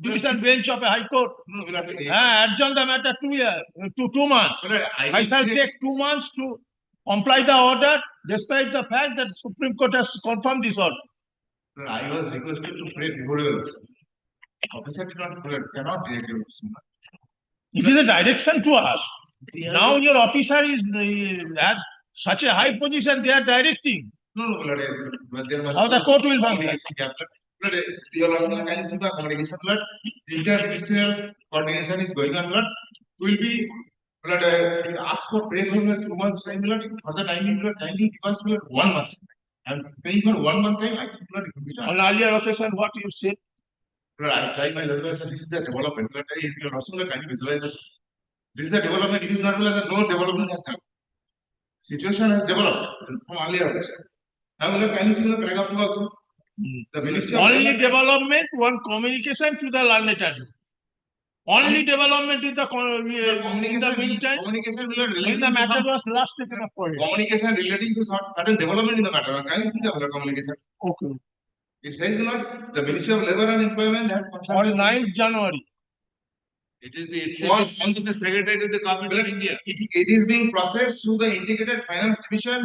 division bench of a high court. No, my lord, Adjourn the matter 2 years, to 2 months. my lord, I shall take 2 months to comply the order, despite the fact that Supreme Court has confirmed this order. Sir, I was requested to pray favorable. Officer cannot direct you. It is a direction to us. Now your officer is at such a high position, they are directing No, no, my lord, but there must. how the court will function. Communication gap. My lord, your lordship can see the communication, my lord. Inter-ministerial coordination is going on, my lord. Will be, my lord, ask for praise in 2 months time, my lord. For the timing, my lord, kindly give us, my lord, 1 month. I'm paying for 1 month time, I think, my lord, it will be done. On earlier occasion, what you said, Well, I tried my level best, and this is the development. But if you're not so kind of visualize this. This is the development. It is not well that no development has come. Situation has developed from earlier. Now we have kindly see the paragraph two also. The ministry of only development, one communication to the learned attorney. Only development in the, in the meantime, communication will when relating the to matter some- was last taken up for it. communication relating to certain development in the matter. Kindly see the communication. Okay. It says not the Ministry of Labor and Employment has On consulted. 9th January. It is the, it Was- is the Secretary of the Government of India. It is being processed through the Integrated Finance Division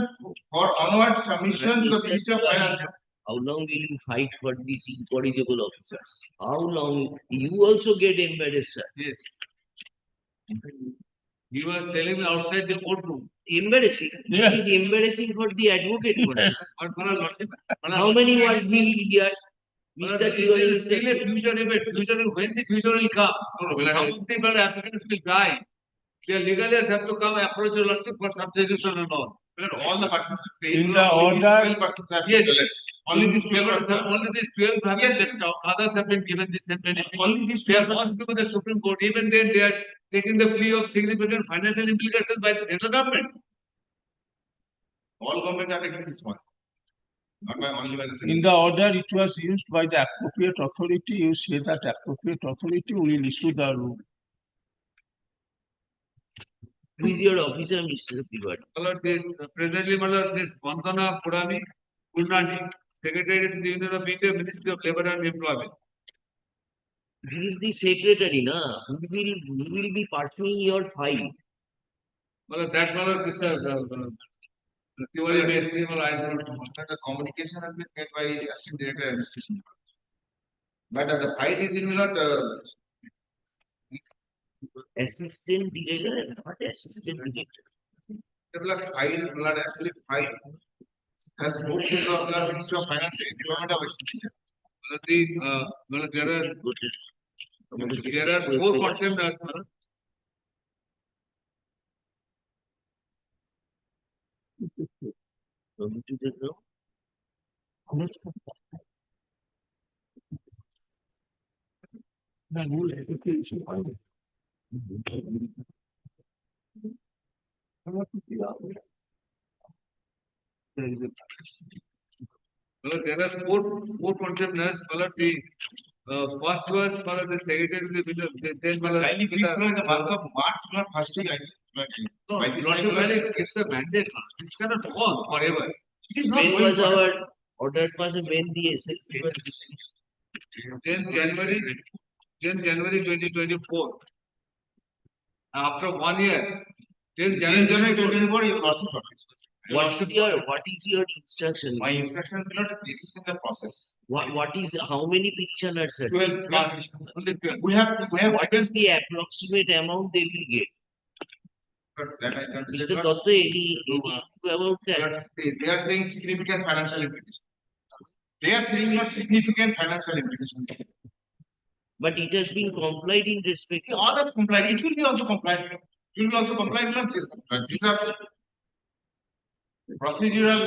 for onward submission to the Ministry of Finance. How long will you fight for these incorrigible officers? How long? You also get embarrassed, sir. Yes. He was telling me outside the courtroom. Embarrassing. Yeah. It is embarrassing for the advocate. for us. But my lord, How many was he here? Mr. Mr. Still a Tiwari, future event, when the future will come. How many people applicants will die? Their legally have to come approach your lordship for substitution and all. All the persons are paid. In the order- 12 persons are Yes. paid. Only these 12 Only these 12 have been left out, others have been given the same benefit. Only these They are 12 persons. possible to the Supreme Court, even then they are taking the plea of significant financial implications by the central government. All government are taking this one. Not by only by the. In the order, it was used by the appropriate authority. You say that appropriate authority will issue the rule. who is your officer, Mr. Tiwari? My lord, this presently, my lord, this Vandana Purani Purnani, Secretary to the Union of India, Ministry of Labor and Employment. He is the secretary, na? Who will be pursuing your file? My lord, that's my lord, Mr. Tiwari may say, well, I don't know, the communication has been made by Assistant Director Administration. But the file is in not, Assistant director, not assistant director. blood actually file. Has moved to the blood Ministry of Finance, Department of Expenditure. My lord, there are 4 contempt as my lord. The rule application. There is a. Well, there are four contemners. Well, the first was for the secretary of the bill. Then, well, Kindly keep in the month of March, not first week, I think. no, By this not time, valid. It's a mandate. This cannot go on forever. It is not When going was for- our order was when the SLP was received? 10 January 2024. After 1 year, 10 January January 2024 is losses office. What is your instruction? My inspection will not, it is in the process. What is, how many petitioners, sir? 12. only 12. We have, What is the approximate amount they will get? that I can say Mr. not- Dotto, any clue about that? but they are saying significant financial implication. They are saying not significant financial implication. But it has been complied in respect The of. other compliant, it will be also compliant. It will also comply with not these are procedural.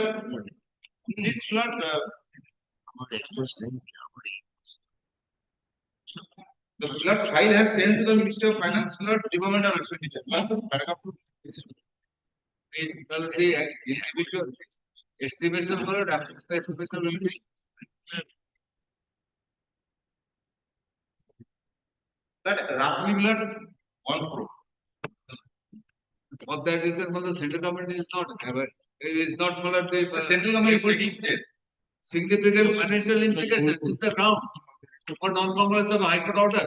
This flood, the flood file has sent to the Ministry of Finance, flood Department of Expenditure. Paragraph two. Well, the individual estimation for it, after the estimation will be. That roughly flood 1 crore. For that reason, well, the central government is not, it is not for the. The central government is taking state. Significant financial implications is the ground. For non-conformance of High Court order.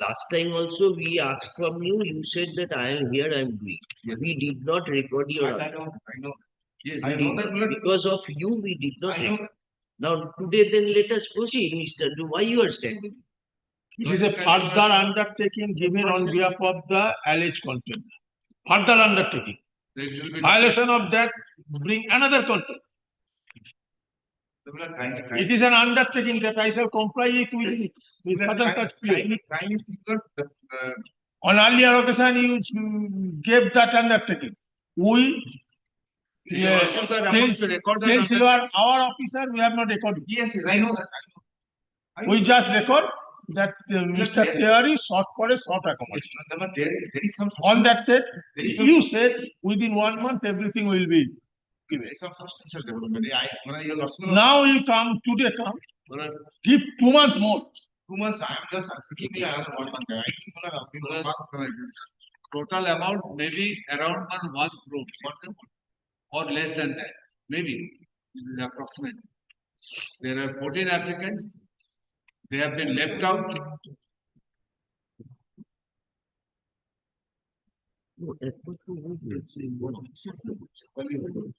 Last time also we asked from you, you said that I am here, I am doing. We did not record your I order. know. Yes, We I know did- that, but Because of you, we did not I know. record. Now today then let us proceed, Mr. Du. Why you are standing? It is a further undertaking given on behalf of the alleged contempt. Further undertaking. there will be. Violation of that bring another contempt. It is an undertaking that I shall comply it with certain such plea. On earlier occasion, you gave that undertaking. We, Yes, sir, I want to record that since you are our officer, we have not recorded. Yes, I know that. We just record that Mr. Theory sought for a short accommodation. There is some. On that said, There is some- you said within 1 month everything will be given. There is some substantial development. You lost me. Now you come, today come, give 2 months more. 2 months, I am just asking me another 1 month. Total amount maybe around 1 crore or less than that, maybe. This is approximate. There are 14 applicants. They have been left out. No, that was the one that's in one of the-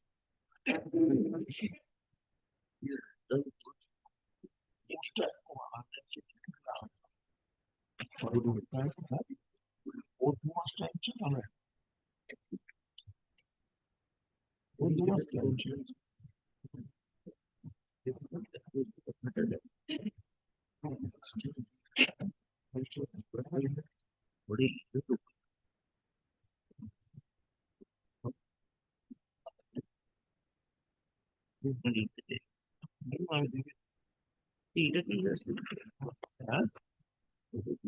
এটা কি আছে?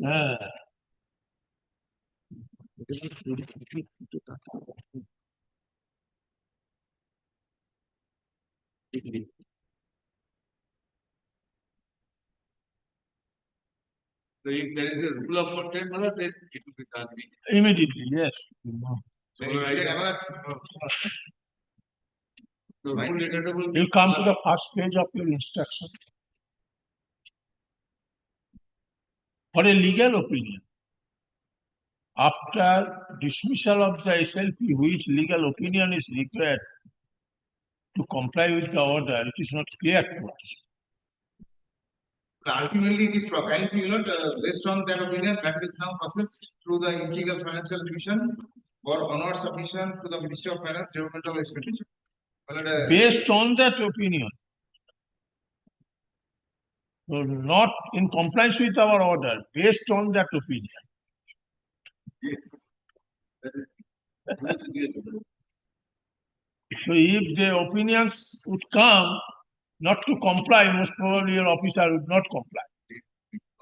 হ্যাঁ, এটা কি 20 টাকা? So if there is a rule of content, then it will be done. immediately, yes. So I can So full relatable. You come to the first page of your instruction. For a legal opinion, after dismissal of the SLP, which legal opinion is required to comply with the order, it is not clear to us. Ultimately, it is propensity, based on that opinion, that is now processed through the illegal financial division or onward submission to the Ministry of Finance, Development of Expenditure. Based on that opinion, so not in compliance with our order, based on that opinion. Yes. So if the opinions would come not to comply, most probably your officer would not comply.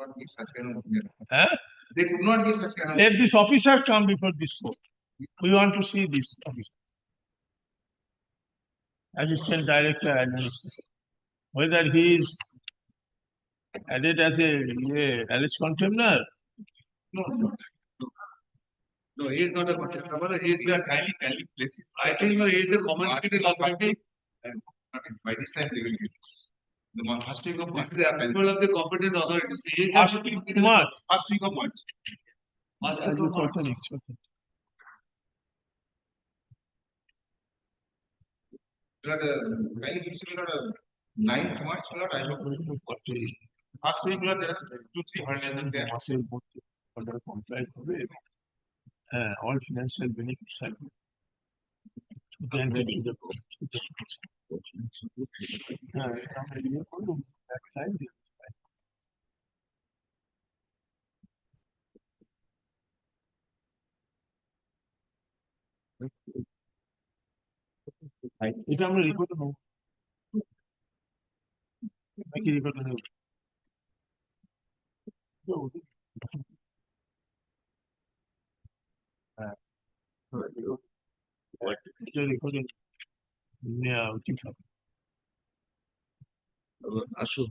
Not give such kind of opinion. Eh? They could not give such kind of. Let this officer come before this court. We want to see this officer. Assistant Director Administration. Whether he is added as a alleged contender. No, he is not a contestant. He is a kindly place. I think he is a commentator of party. By this time, they will give. The first week of This March. is the approval of the competent authorities. He is First a- March. First week of March. First week of March. Kindly give me 9th March, I hope. First week, there are 2-3 holidays there. All financial benefits are granted to the court. এটা আমরা report নেব নাকি report নেব হ্যাঁ report নেওয়া উচিত হবে আসো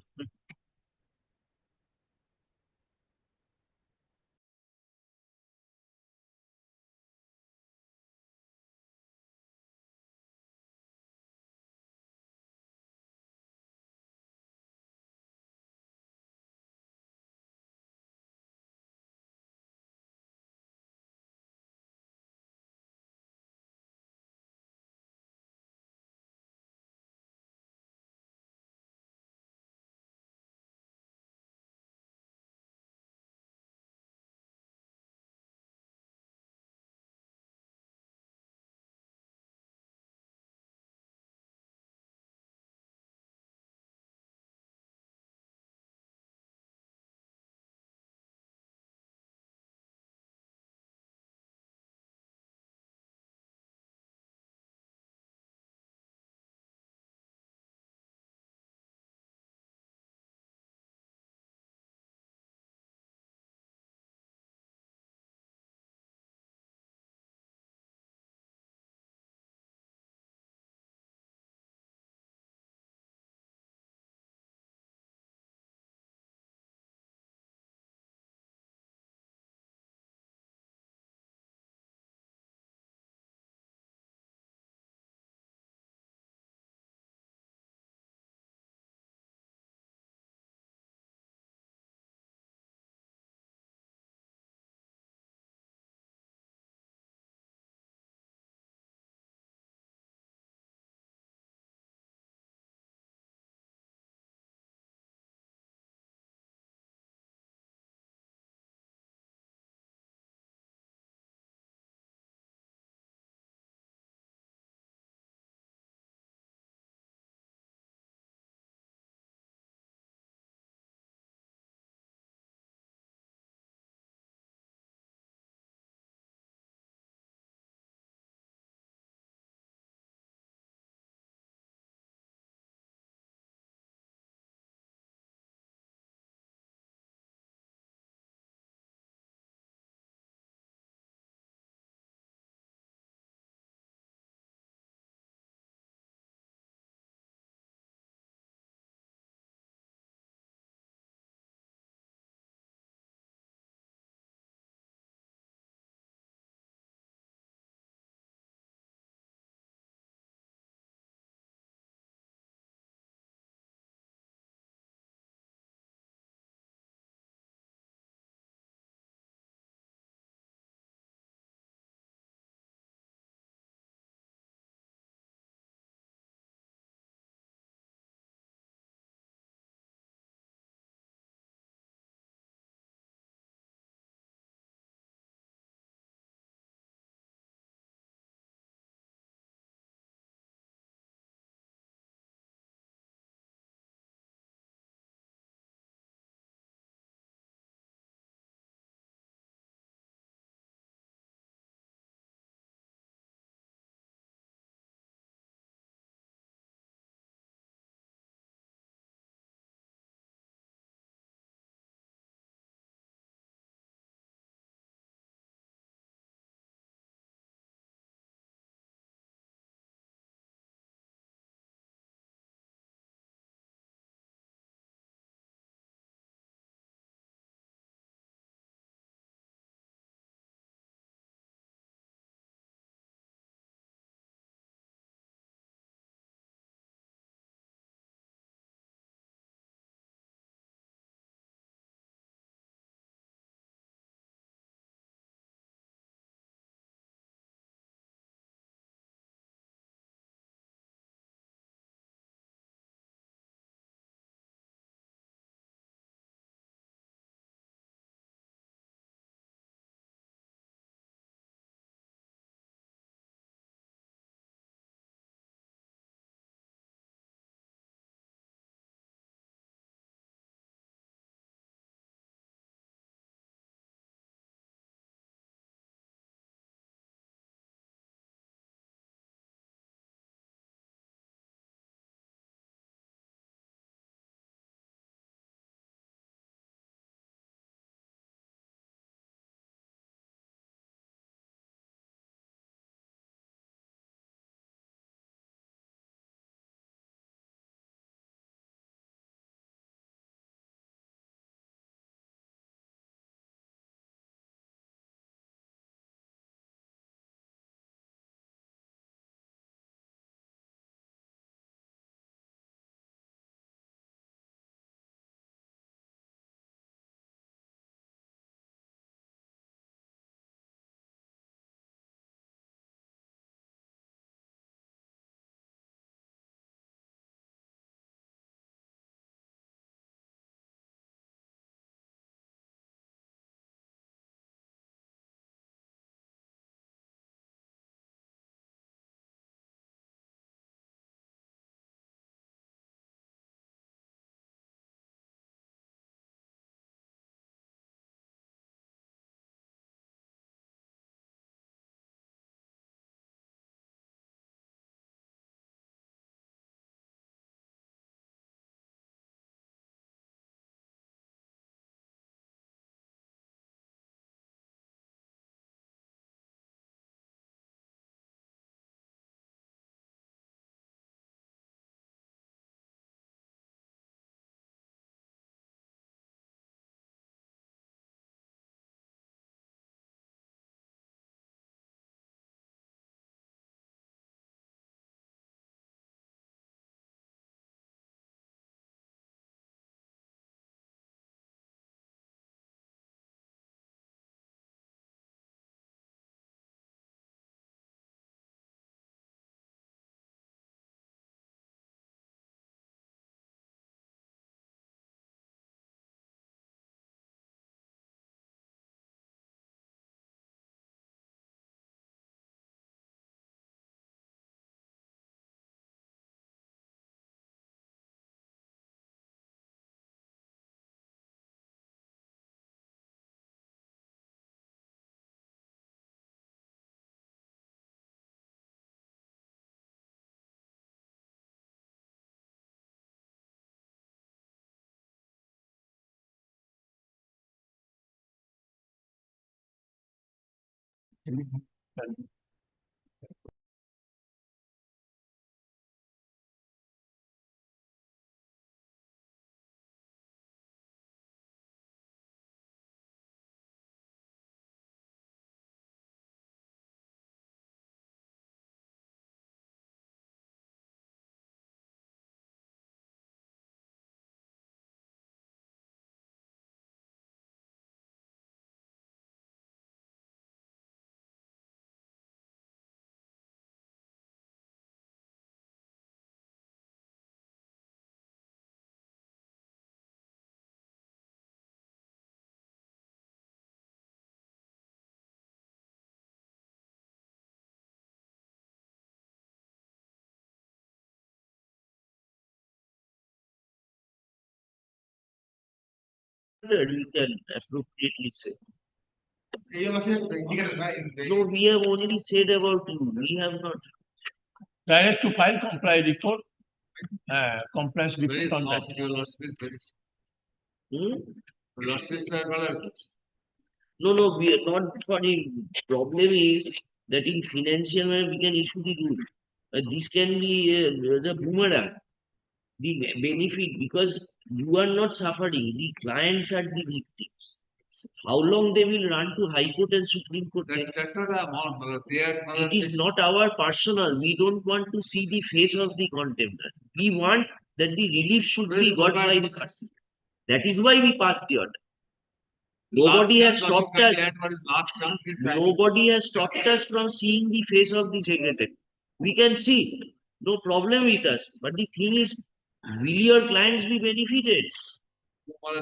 We can appropriately say. You must have indicated, right, in the- No, we have only said about you. We have not. Direct to file compliance report. Compliance Very report on small, that. your losses is very Hmm? small. Losses are well. No, we are not sorry. Problem is that in financial manner we can issue the rule. This can be the boomerang, the benefit because you are not suffering. The clients are the victims. How long they will run to High Court and Supreme Court? That's not a amount, they are. It is not our personal. We don't want to see the face of the contemptor. We want that the relief should be got by the person. That is why we passed the order. Nobody has stopped us. Nobody has stopped us from seeing the face of the secretary. We can see, no problem with us. But the thing is, will your clients be benefited?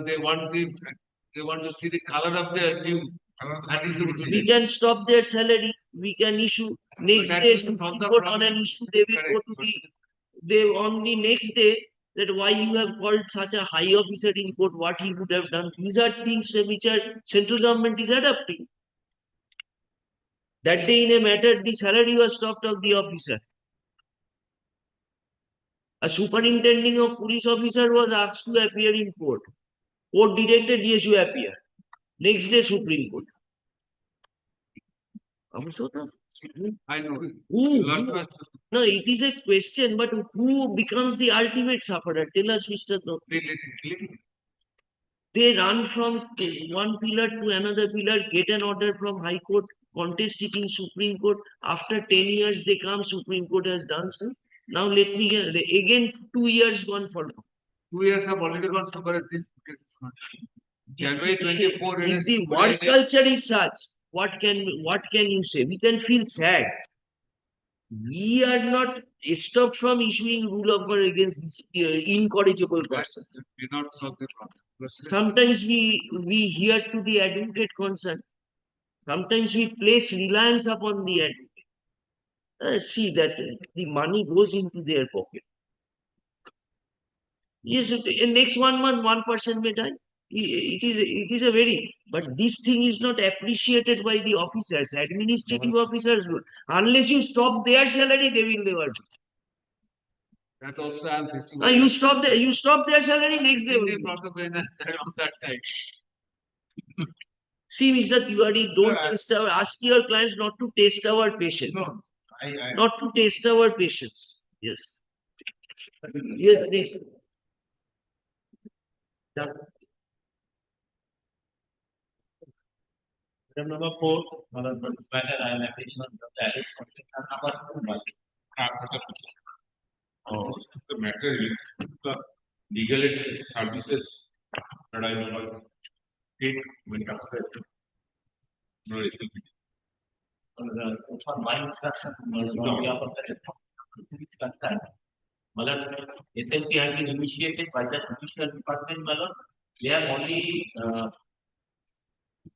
They want to see the color of their due. And is We can stop their salary. We can issue next that day is Supreme not the Court problem. on an issue. They will go to they on the next day that why you have called such a high officer in court, what he would have done. These are things which are central government is adopting. That day in a matter, the salary was stopped of the officer. A superintendent of police officer was asked to appear in court. Court directed, yes, you appear. Next day, Supreme Court. I know. Who? Last was- No, it is a question, but who becomes the ultimate sufferer? Tell us, Mr. Dot. They run from one pillar to another pillar, get an order from High Court, contest it in Supreme Court. After 10 years, they come, Supreme Court has done so. Now let me hear, again 2 years gone for now. 2 years have already gone so far as this case is concerned. January 24. If the work culture is such, what can you say? We can feel sad. We are not stopped from issuing rule of law against this incorrigible person. We not solve the problem. Sometimes we hear to the advocate concern. Sometimes we place reliance upon the advocate. See that the money goes into their pocket. Yes, in next 1 month, 1% may die. It is a very, but this thing is not appreciated by the officers, administrative officers. Unless you stop their salary, they will never do. That also I am facing. You stop their salary, next day. They problem on that side. See, Mr. Tiwari, don't ask your clients not to test our patience. No, Not to test our patience. Yes. Yes, next. Done. Item number 4, for this matter, I am appealing on the alleged contempt number 2. The matter is the legal aid services that I will take when after. No, it will be. For my instruction, on behalf of the concerned, Malad, SLP has been initiated by the judicial department, Malad. They have only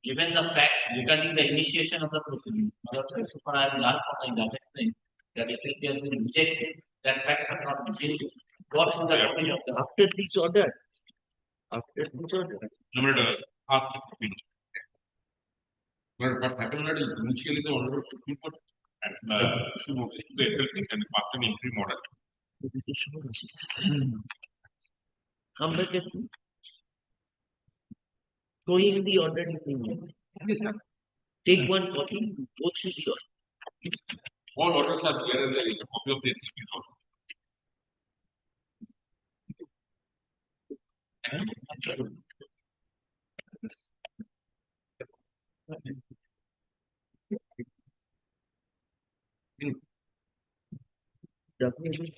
given the facts regarding the initiation of the proceedings. Malad, so far I have learned from my government that SLP has been rejected, that facts are not rejected. What is the knowledge of the After this order. After this order. Number but what happened is initially the order of Supreme Court and issue notice to the SLP and passed an interim order. Come back at me. Showing the order. Take one copy, go through the All orders are there in the copy of the executive order. document.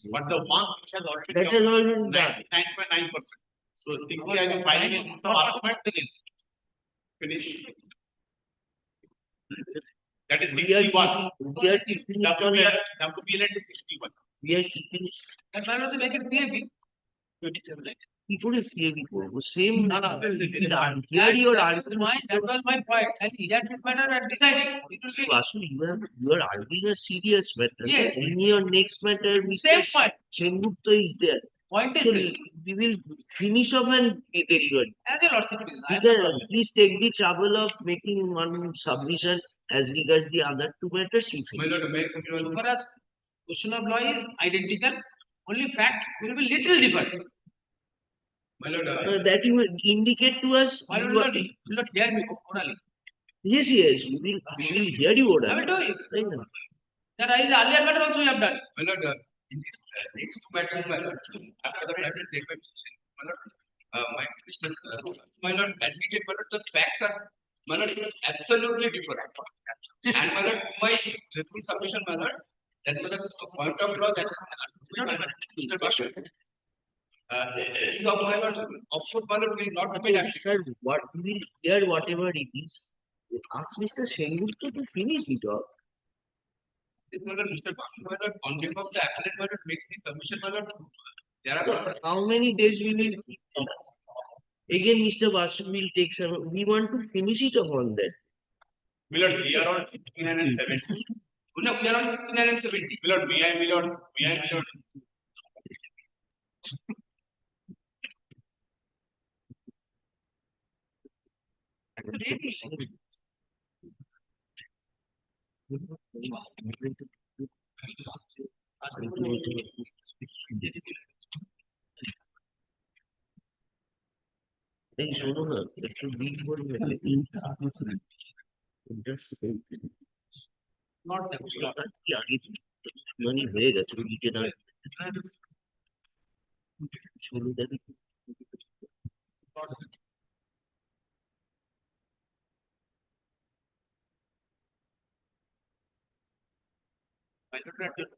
But the one which has already That has already been done. 99.9%. So simply I will filing a notice of argument finish. That is We are 61. we are keeping it on, WPL is 61. we are keeping, And why not make it CAB? 27 like. কি করে CAB করবো? Same, No, no, here your That argument. was my point. And hear this matter and deciding. It will be Vasu, you are arguing a serious matter. Yes. In your next matter, Mr. same point. Sengupta is there. Point is So this. we will finish off and deliver. As a lordship please. I You am can, not- please take the trouble of making one submission as regards the other two matters. You My finish. lord, may I submit one? For us, question of law is identical. Only fact will be little different. My lord, That you will indicate to us. Why you will are- not hear me orally? Yes, yes, we will hear you I order. will do it. That is the earlier matter also you have done. my lord, in this next two matters, my lord, after the matter statement, my lord, my petitioner, my lord, admitted, my lord, the facts are, my lord, absolutely different. And my lord, my simple submission, my lord, that was the point of law that Mr. Bashir. My lord, of course, my lord, will not be active. Sir, what we will hear whatever it is. Ask Mr. Sengupta to finish it off. This my lord, Mr. Bashir, my lord, on behalf of the appellate, my lord, makes the submission, my lord. There are How many days we will? Again, Mr. Vasu will take some. We want to finish it off on that. Millard, we are on 69 and 70. no, we are on 59 and 70. Millard, Millard. এই শোনো না, একটু বিল করবে। Not that. কি আগে শুনানি হয়ে গেছে লিখে না ষোলো তারিখ My lord,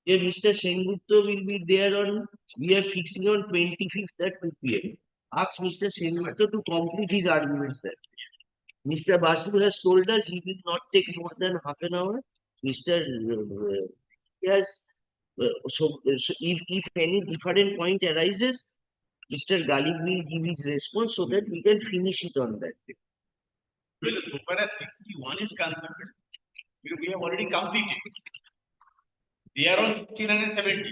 Yeah, Mr. Sengupta will be there on, we are fixing on 25th at 2 p.m. Ask Mr. Sengupta to complete his arguments there. Mr. Basu has told us he will not take more than half an hour. Mr. Yes, so if any different point arises, Mr. Galib will give his response so that we can finish it on that day. Well, so far as 61 is concerned, we have already completed. They are on 69 and 70.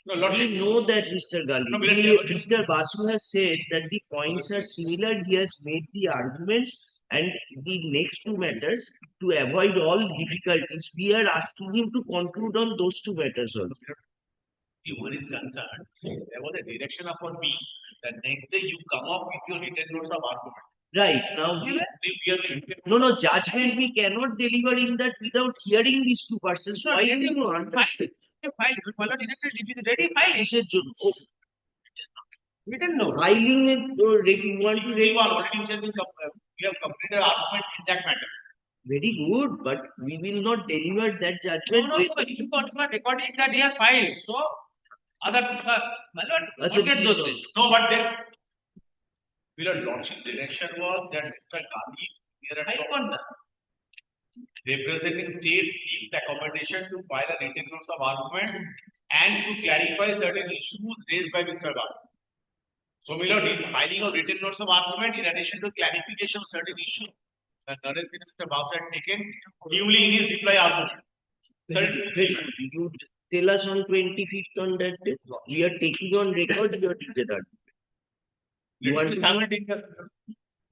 No, Lordship. We know that, Mr. Galib. No, Mr. Basu has said that the points are similar. He has made the arguments and the next two matters to avoid all difficulties. We are asking him to conclude on those two matters also. One is concerned, there was a direction upon me that next day you come up with your written notes of argument. Right, now, no, judgment we cannot deliver in that without hearing these two persons. No, Why let do him you understand? file. My lord, directed, if it is ready, file it. He said, We didn't know. filing it, you want to read. 61 already we have completed argument in that matter. Very good, but we will not deliver that No, judgment. no, but you got my recording that he has filed. So, other, my lord, Achha, forget those things. No, but then, your Lordship direction was that Mr. Gandhi, here I at got that. representing states seek accommodation to file a written notes of argument and to clarify certain issues raised by Mr. Gandhi. So, my lord, in filing of written notes of argument, in addition to clarification of certain issues, that Mr. Basu had taken duly in his reply argument. Certain You tell us on 25th on that day. We are taking on record your written You want to simultaneous.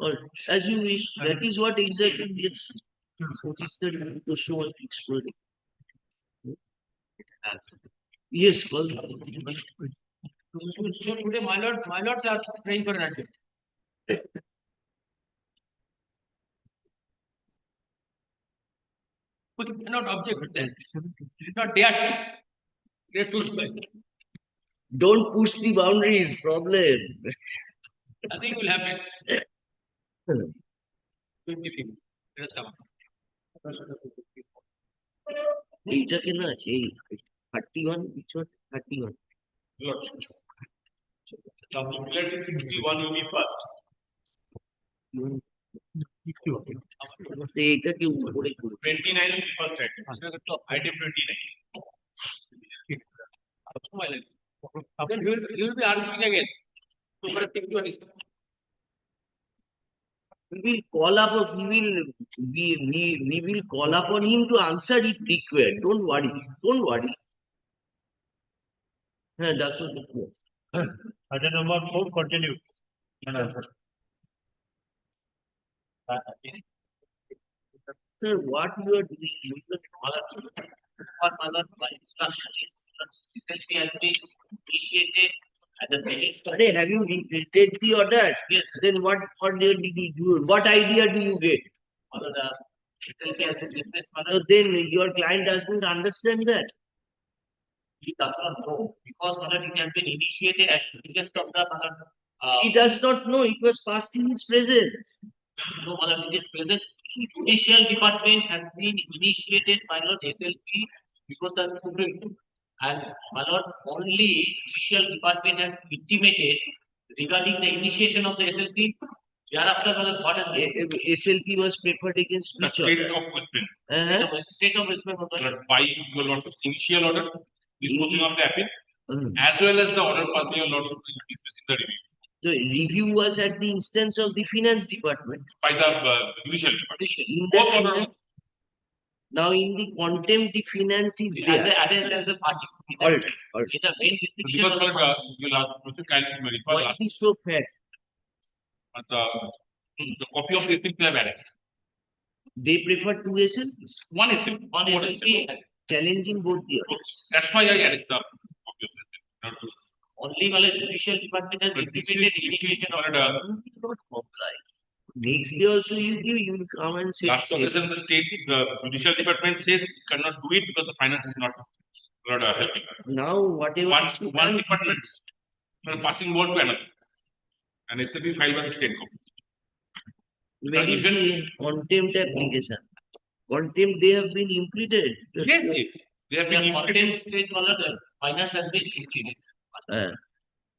or as you wish. That is what exactly. 25 তারিখ তোর সময় fix করে দিই। Yes, call. So today, my lords are praying for an adjournment. We cannot object to that. It is not dare to. Dare to. Don't push the boundaries, problem. Nothing will happen. 20 feet. Let us come. এইটাকে না সেই 31 পিছন 31 61 will be first. এইটাকে উপরে করো। 29 will be first item. Item 29. Then you will be arguing again. So for a 61 is. We will call upon we will call upon him to answer if required. Don't worry. Don't worry. হ্যাঁ doctor Item number 4, continue. Sir, what you are doing, you Mother by instruction is recently has been initiated at the beginning. Are, have you read the order? Yes. Then what order did you do? What idea do you get? Mother, recently has been dismissed. So Mother, then your client doesn't understand that. he does not know because mother it has been initiated at the biggest of the mother. He does not know. It was passed in his presence. No, mother, it is present. Judicial department has been initiated by Lord SLP before the Supreme Court. And my lord, only judicial department has intimated regarding the initiation of the SLP. Thereafter, my lord, what has SLP was preferred against The which state order? of West Bengal, state of West Bengal, that by your lordship's initial order, disposing of the appeal, Mhm. as well as the order passing your lordship dismissing the review The review was at the instance of the finance department. by the judicial department. In Both that order, finance- now in the contempt, the finance is as there. as a party. All right. In the main jurisdiction because of the my lord, you last, kindly verify Why last, it is so fact? the copy of SLP have annexed. They prefer two SLPs, One SLP, one SLP, challenging both the others. that's why I annexed the copy of SLP. only my lord, judicial department has But this intimated is initiation of. order. Don't comply. Next day also you will come and say. Last occasion, the state, the judicial department says it cannot do it because the finance is not helping us. Now whatever. One department passing more to another. And it will be filed by the state government. Where is the contempt application? Contempt they have been implemented. Yes, yes. They have been The implemented. content stage, my lord, finance has been included.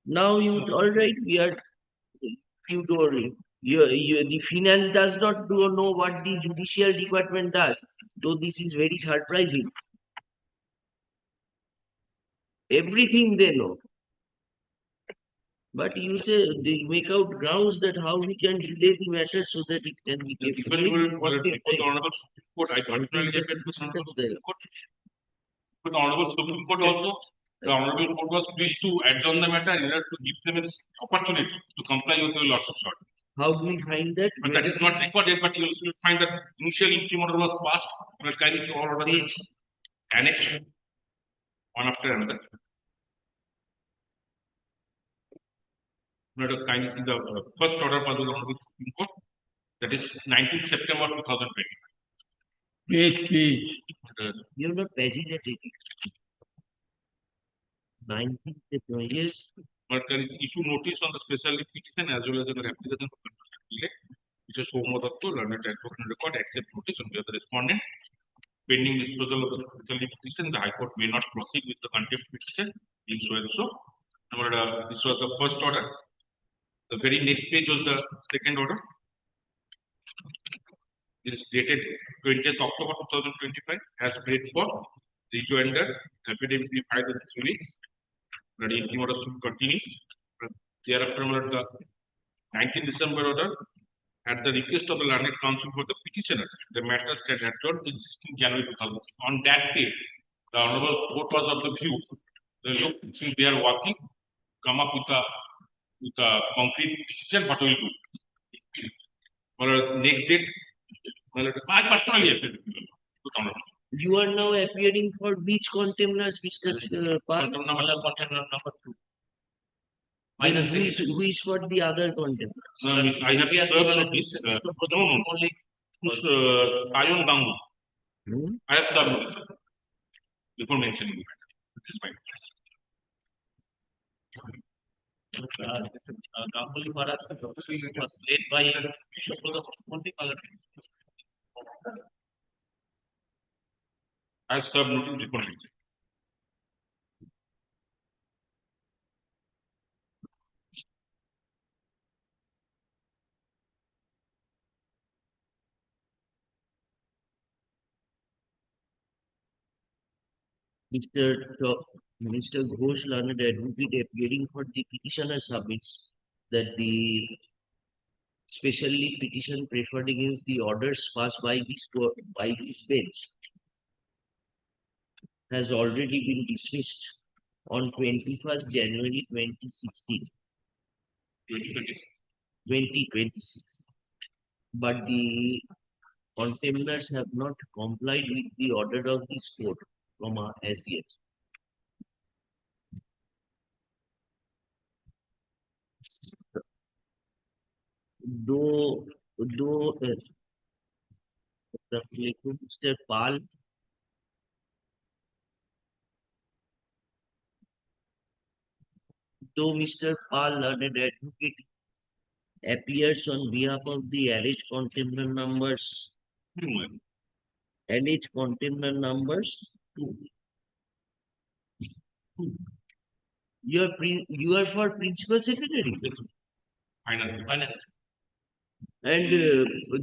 Now you all right, we are you don't the finance does not know what the judicial department does. Though this is very surprising. Everything they know. But you say they make out grounds that how we can delay the matter so that it can be kept. Because you will, before the Honorable Supreme Court, I particularly appealed to the Honorable Supreme Court. But the Honorable Supreme Court also, the Honorable Court was pleased to adjourn the matter in order to give them an opportunity to comply with the lordship's order. How do we find that? But that is not recorded, but you will find that initial interim order was passed, but kindly see all orders Page. annexed one after another. Let us kindly see the first order by the Honorable Supreme Court, that is 19th September 2020. Page. You're not paginated. 19th, yes. But can issue notice on the special petition as well as the application for contempt delay, which is Somo Datto, learned advocate and record, accept notice on behalf of the respondent. Pending disposal of the special petition, the High Court may not proceed with the contempt petition, in so and so. This was the first order. The very next page was the second order. It is dated 20th October 2025, as paid for rejoinder, affidavit be filed in 3 weeks. The interim order should continue. Thereafter, the 19th December order, at the request of the learned counsel for the petitioner, the matter stand adjourned in 16 January 2000. On that day, the Honorable Court was of the view, look, since they are working, come up with a concrete decision, what will do. For next date, I personally appeared. You are now appearing for which contemners, Mr. Pal? Contempt number 2. Then Minus who is for the other contempt? I have served notice. No. Only Tayon Gangu. Hmm? I have served notice before mentioning it. This is fine. Ganguly perhaps was led by Bishop of the Holy Color. I have served notice before mentioning. Mr. Ghosh, learned advocate, appearing for the petitioner submits that the specially petition preferred against the orders passed by this bench has already been dismissed on 21st January 2016, 2026. But the contemners have not complied with the order of this court, as yet. Though Mr. Pal learned advocate, appears on behalf of the alleged contemner numbers. Alleged contemner numbers. You are for principal secretary. Finally. And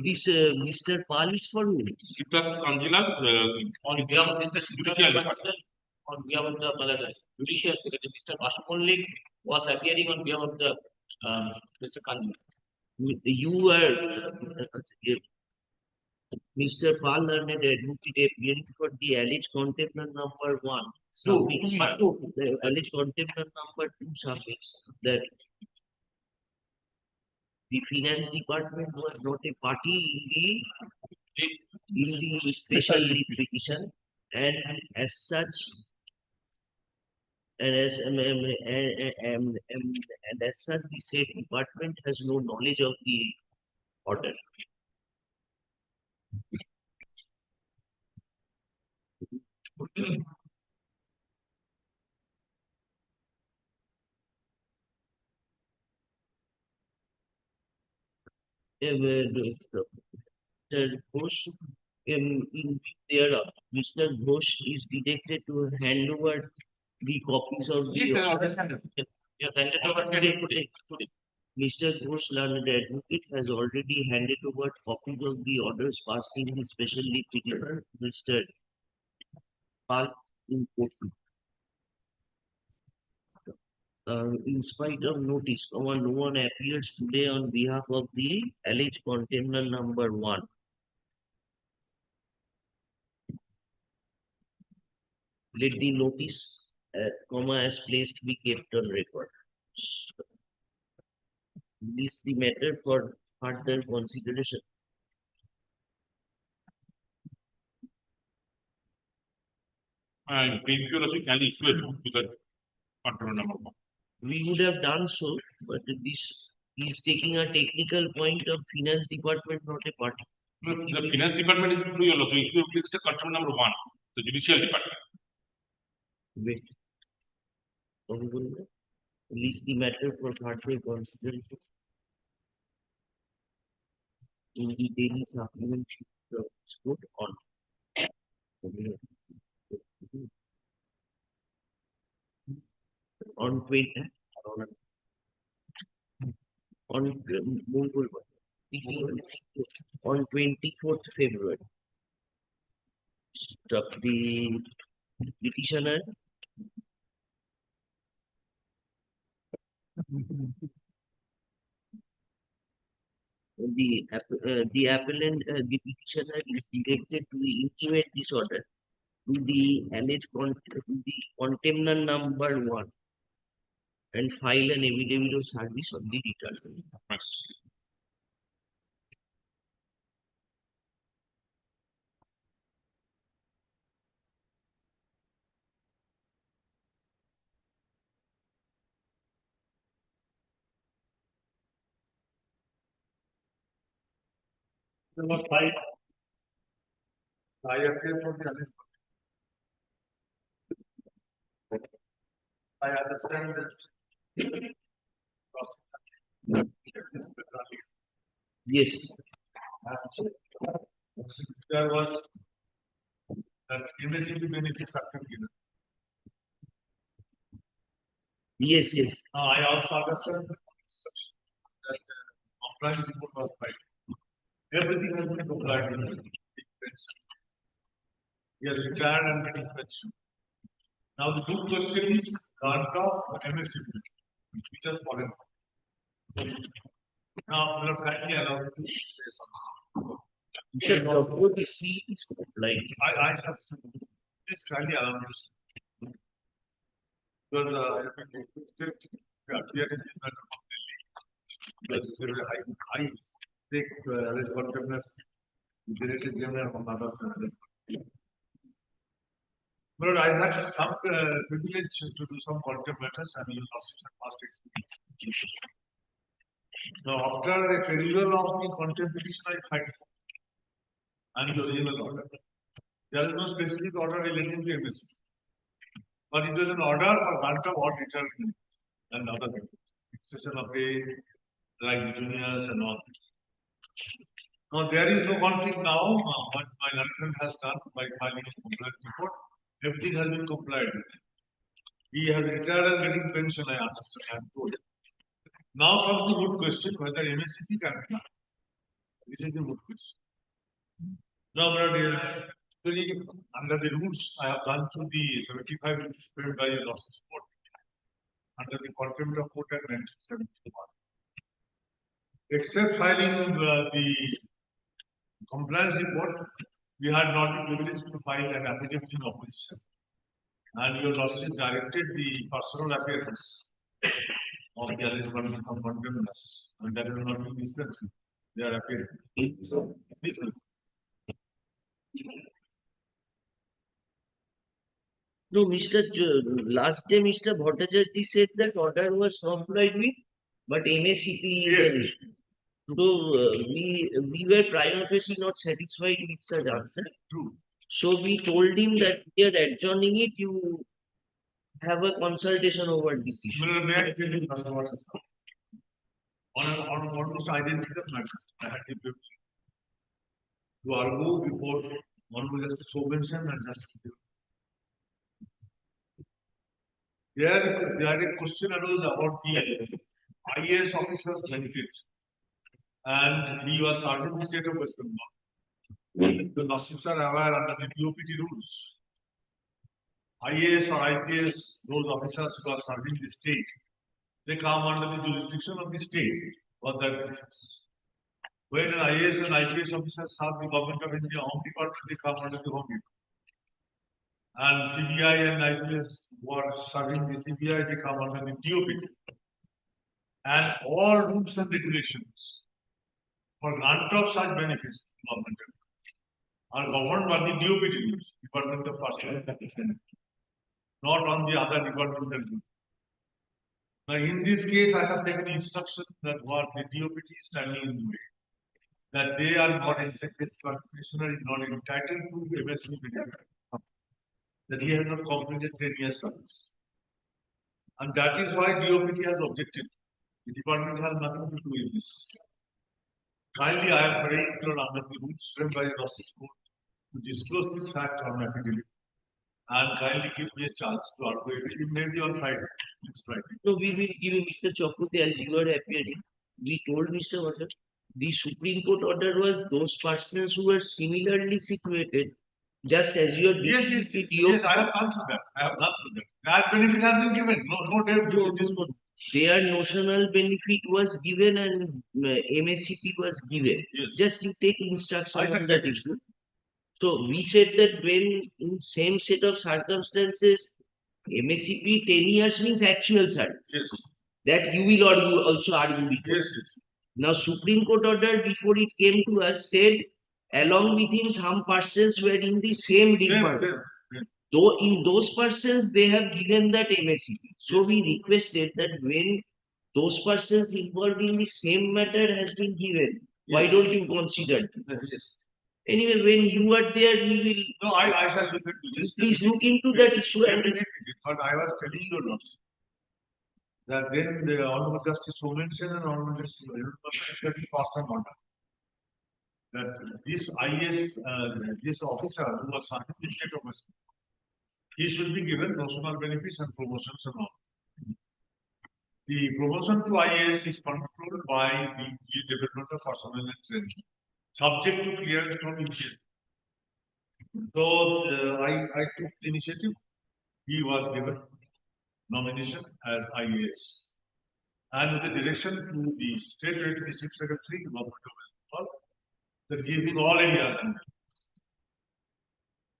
this Mr. Pal is for whom? Siddharth Kanjila, On behalf of Mr. Secretary, on behalf of the Judicial Secretary, Mr. Ashmoli was appearing on behalf of the Mr. Kanji. You are Mr. Pal learned advocate appearing for the alleged contemptor number 1. Submits. The alleged contemptor number 2 submits that the finance department was not a party in the special leave petition, and as such, and as such, the said department has no knowledge of the order. Mr. Ghosh, in there, Mr. Ghosh is directed to hand over the copies of the. Yes, handed over today. Mr. Ghosh, learned advocate, has already handed over copies of the orders passed in his special leave petition, Mr. Pal in court. In spite of notice, no one appears today on behalf of the alleged contemner number 1. Let the notice, as placed, be kept on record. This the matter for further consideration. and painful can issue a to the control number 1. We would have done so, but this is taking a technical point of finance department, not a party. The finance department is free also. Issue the control number 1, the judicial department. Wait. Release the matter for further consideration. In the daily supplement put on 20 on 24th February. Stop the petitioner. The appellant, the petitioner is directed to intimate this order to the alleged contemner number 1 and file an affidavit of service on the return. Number 5. I appear for the others. I understand that. Yes, There was that MSCP benefits are given. yes, yes. I also understand that compliance report was filed. Everything has been complied with. He has retired and getting pension. Now the good question is grant of MSCP, which has fallen. Now, we are kindly allowed to say something. Mr. Kapoor, the C is compliant. I just please kindly allow me to say. Because I have been requested to appear in the matter of Delhi. Because it's very high, take responsiveness, Director General of others. But I had some privilege to do some contempt matters and you lost some past experience. Now, after a renewal of the contempt petition, I find and the original order. There is no specific order relating to MSC. But it was an order for grant of odd return and other things. Extension of pay, like the juniors and all. Now there is no conflict now. What my lieutenant has done by filing a complaint report, everything has been complied with. He has retired and getting pension, I understand, I am told. Now comes the good question whether MSCP can be done. This is the good question. Now, but under the rules, I have gone through the 75 rules framed by the losses court under the contempt of court at 1971. Except filing the compliance report, we had not been privileged to file an affidavit in opposition. And your losses directed the personal appearance of the alleged condemners, and that is not being dispensed with. They are appearing. This will. No, last day Mr. Bhattacharya said that order was complied with, but MSCP is an issue. So we were prima facie not satisfied with such answer. True. So we told him that we are adjourning it, you have a consultation over this issue. Well, may I tell you what has happened? On almost identical matter, I had the privilege to argue before Honorable Justice Robinson and Justice. There a question arose about the IAS officer's benefits, and he was serving the state of West Bengal. The Lordships are aware under the DOPT rules. IAS or IPS, those officers who are serving the state, they come under the jurisdiction of the state for their benefits. When an IAS and IPS officer serve the government of India Home Department, they come under the Home Department. And CBI and IPS who are serving the CBI, they come under the DOPT. And all rules and regulations for grant of such benefits to the government are governed by the DOPT rules, Department of Personnel, not on the other departmental rules. Now, in this case, I have taken instruction that what the DOPT is standing in the way, that they are not, this commissioner is not entitled to MSCP benefit, that he has not completed 10 years service. And that is why DOPT has objected. The department has nothing to do with this. Kindly, I am very clear under the rules framed by the Lordships Court to disclose this fact on affidavit. And kindly give me a chance to argue it maybe on Friday. Next Friday. So we will give Mr. Chakuti as you are appearing. We told Mr. Bhattacharya, the Supreme Court order was those persons who were similarly situated, just as you are Yes, I have gone through that. I have gone through that. That benefit has been given. No doubt. No. Their notional benefit was given and MSCP was given. Yes. Just you take instruction I on said that that. issue. So we said that when in same set of circumstances, MSCP 10 years means actual service. Yes. That you will also argue before. Yes. Now Supreme Court order before it came to us said along with him some persons were in the same department. Though in those persons they have given that MSCP. So we requested that when those persons involved in the same matter has been given, Why don't you consider? Yes. Anyway, when you are there, we No, I shall look into will this. please look into that issue. And Definitely, but I was telling you not. That then the Honorable Justice Somensen and Honorable Justice passed an order. That this IAS, this officer who was serving the state of West Bengal, he should be given notional benefits and promotions and all. The promotion to IAS is controlled by the Department of Personnel and Training, subject to clearance from EPL. So I took the initiative. He was given nomination as IAS. And with the direction to the State Regulatory Chief Secretary, Government of West Bengal, that giving all areas.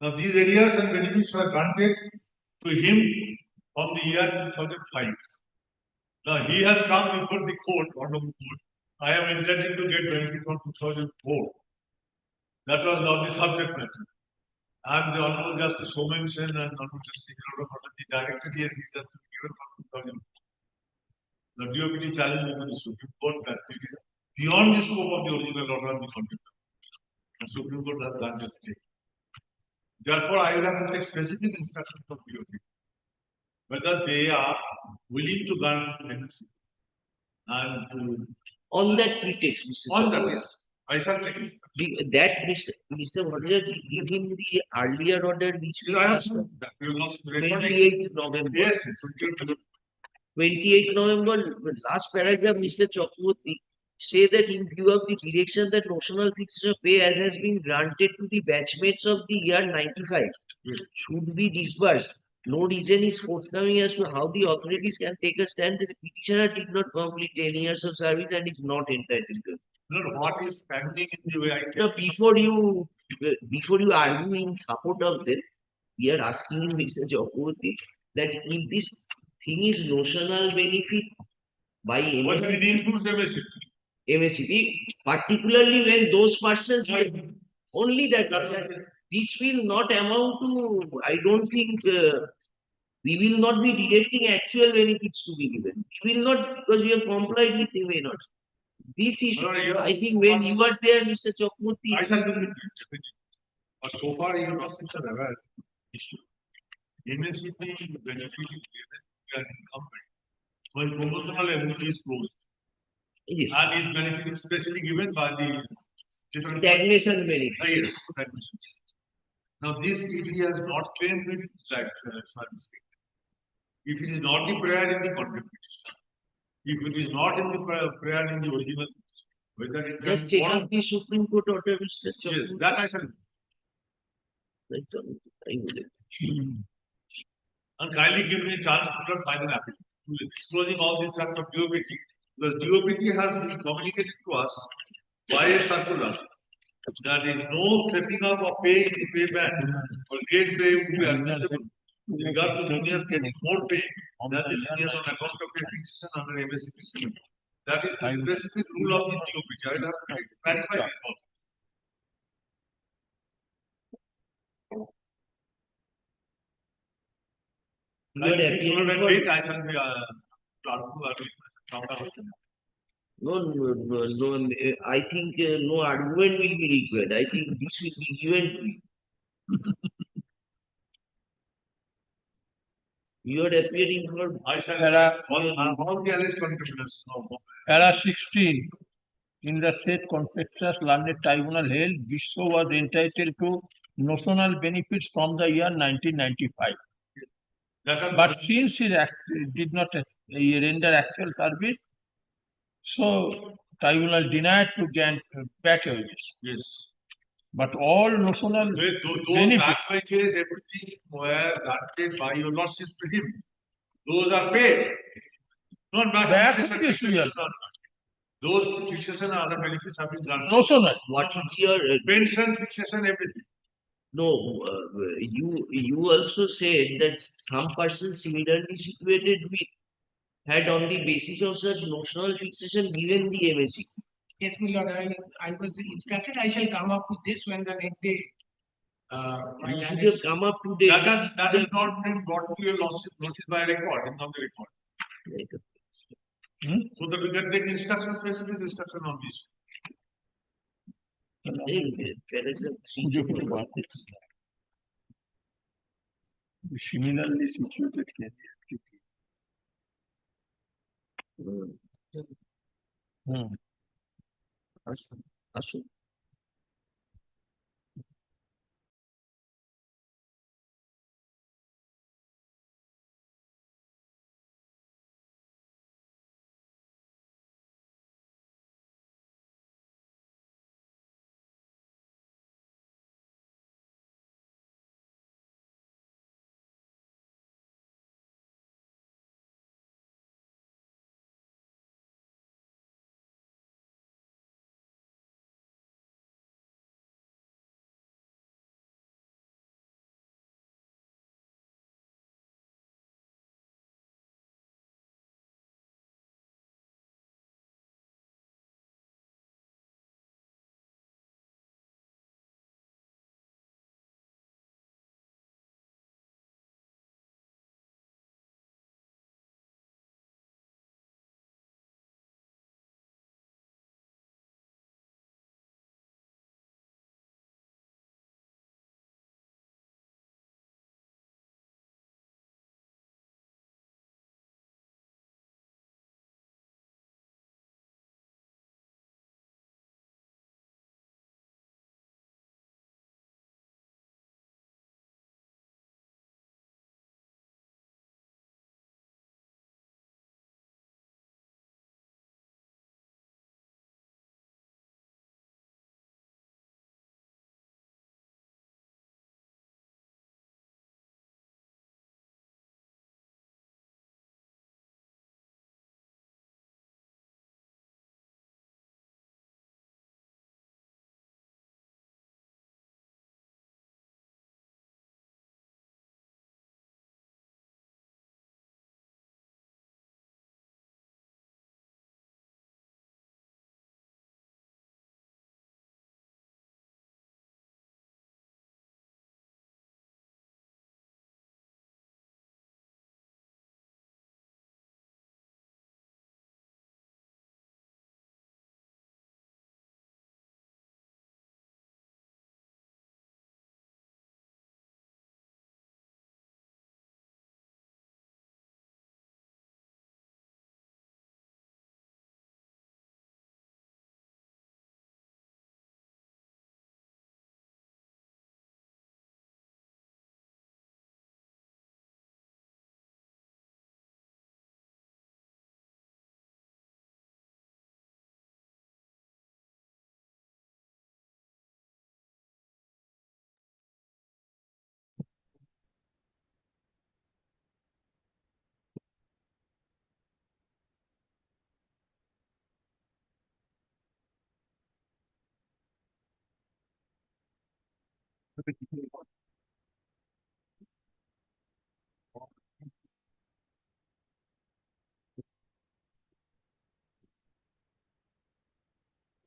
Now these areas and benefits were granted to him from the year 2005. Now he has come before the court, Honorable Court. I am intending to get benefit from 2004. That was not the subject matter. And the Honorable Justice Somensen and Honorable Justice Hiroda directed yes, he has been given from 2000. The DOPT challenged me to the Supreme Court that it is beyond the scope of the original order of the Contempt. The Supreme Court has granted stay. Therefore, I will have to take specific instructions from DOPT whether they are willing to grant NC and to on that pretext, Mr. on that, Chakraborty, yes, I shall take it. that Mr. Bhattacharya give him the earlier order which we I have asked for that we will not record it. 28th November. Yes, 28th November, last paragraph, Mr. Chakraborty say that in view of the direction that notional fixation of pay as has been granted to the batchmates of the year 95 should be disbursed. No reason is forthcoming as to how the authorities can take a stand that the petitioner did not complete 10 years of service and is not entitled to. no, what is pending in the way I Now, before you argue in support of them, we are asking Mr. Chakraborty that if this thing is notional benefit by was it includes MSC. MSCP, particularly when those persons will only that this will not amount to, I don't think we will not be directing actual benefits to be given. We will not because we have complied with the way not. This issue, I think when you are there, Mr. I Chakraborty, shall look into it. But so far, you are not such an aware issue. MSCP benefit is given to an incumbent when promotional ability is closed. yes, And his benefit is specially given by the different. stagnation benefit. Yes, stagnation. Now, this if he has not claimed with that service, if it is not the prayer in the contempt petition, if it is not in the prayer in the original, whether it Just can check out the Supreme Court order, Mr. yes, Chakraborty. that I shall. I will. And kindly give me a chance to not file an application. Disclosing all these facts of DOPT. The DOPT has communicated to us by a circular that is no stepping up of pay in the pay band or grade pay would be admissible with regard to juniors getting more pay than the seniors on account of pay fixation under MSCP scheme. That is the specific rule of the DOPT. I will have to clarify this also. You are appealing for I shall be no, I think no argument will be required. I think this will be given to you. You are appearing for I shall Para- all the alleged contributors of Para 16, in the said contentious learned tribunal held, Vishwa was entitled to notional benefits from the year 1995. that But since he did not render actual service, so tribunal denied to grant back wages. yes. But all notional Those benefits. back wages, everything were granted by your lordship to him. Those are paid. Not back Back fixation, wages to fixation, him. no. Those fixation and other benefits have been granted. Notional. what is your Pension, fixation, everything. no? You also said that some persons similarly situated had on the basis of such notional fixation given the MSc. Yes, my lord, I was instructed I shall come up with this when the next day. My You should land have is- come up today. That has not been brought to your lordship notice by record, in on the record. So that we can take instruction, specific instruction on this. Paragraph 3 খুঁজে খুঁজে বার করছি। Similarly situated candidate. আসুন আসুন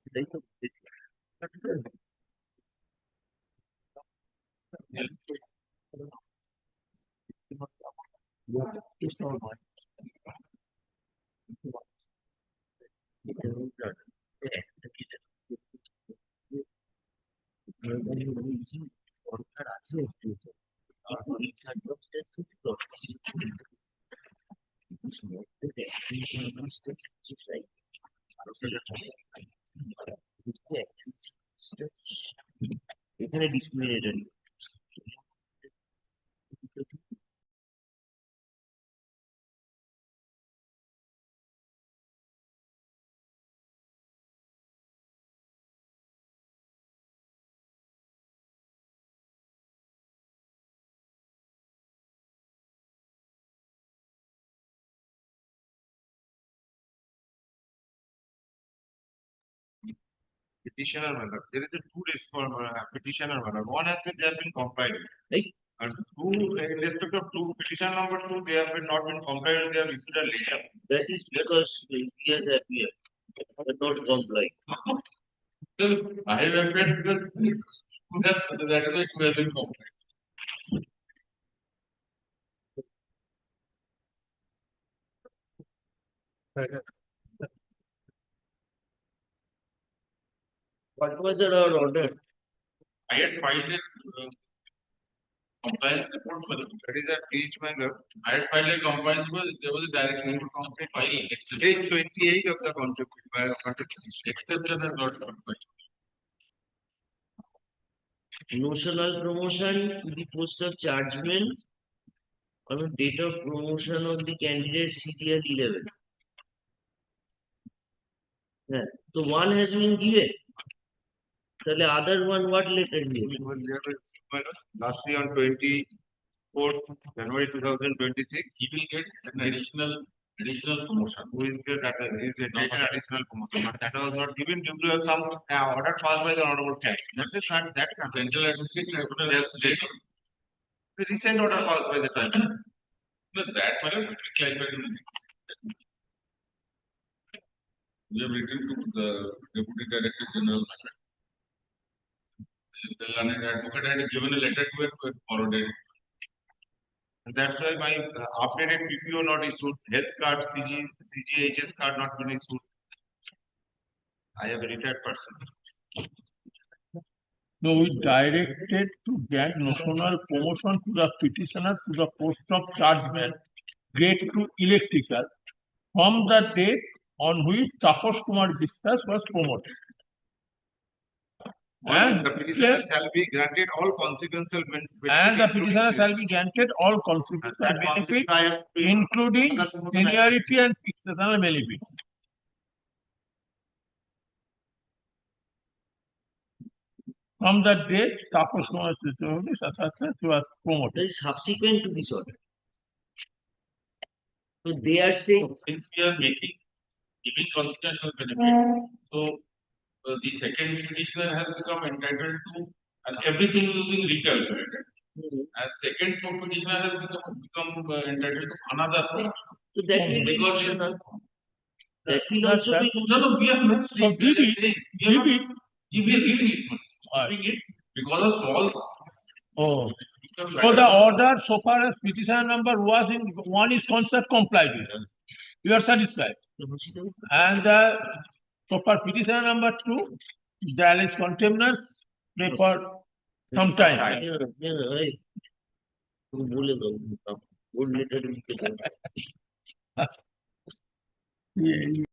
এটাই তো দরকার আছে একটু এই circumstances এখানে discriminatory Petitioner manner, there is a two petitioner manner. One has been, they have been compiled. Right. And two, in respect of two, petition number two, they have been not been compiled, they have issued a letter. that is because the years appear but not comply. I have appeared because that is a question complex. What was the order? I had filed a compliance report for them. That is a page, my lord. I had filed a compliance, but there was a direction to file exception. Page 28 of the concept. Exception has not been filed. Notional promotion to the post of chargeman on the date of promotion of the candidate CTR 11. Yeah. So one has been given. The other one, what letter given? It was there, my lord. Lastly, on 24th January 2026, He will get an additional promotion. who is the that is a taken additional promotion, but that was not given due to some order passed by the honorable court. That is not that Central Administrative Tribunal has stated the recent order passed by the time. that matter will be clarified in the next. We have written to the Deputy Director General. The learned advocate had given a letter to it, but forwarded. And that's why my updated PPO not issued, health card, CGHS card not been issued. I have a retired person. So we directed to grant notional promotion to the petitioner to the post of chargeman, grade 2 electrical, from the date on which Tapas Kumar Biswas was promoted. And The petitioner yes, shall be granted all consequential benefits. and the petitioner shall be granted all consequential That benefits, benefit I have to- including seniority and successional benefits. From the date Tapas Kumar Biswas was promoted. That is subsequent to this order. So they are saying, Since we are giving consequential benefit, so the second petitioner has become entitled to, and everything will be recalculated. And second petitioner has become entitled to another promotion. so that will be Because notional. That will also be no, we have not So saying, give we are it, saying, give it. we are giving it, Alright. giving it because of small. Oh, so the order so far as petitioner number was in one is concerned complied with. You are satisfied. And so far petitioner number 2, there is contemners for some time. বলে দাও ওর letter লিখে দাও Yeah,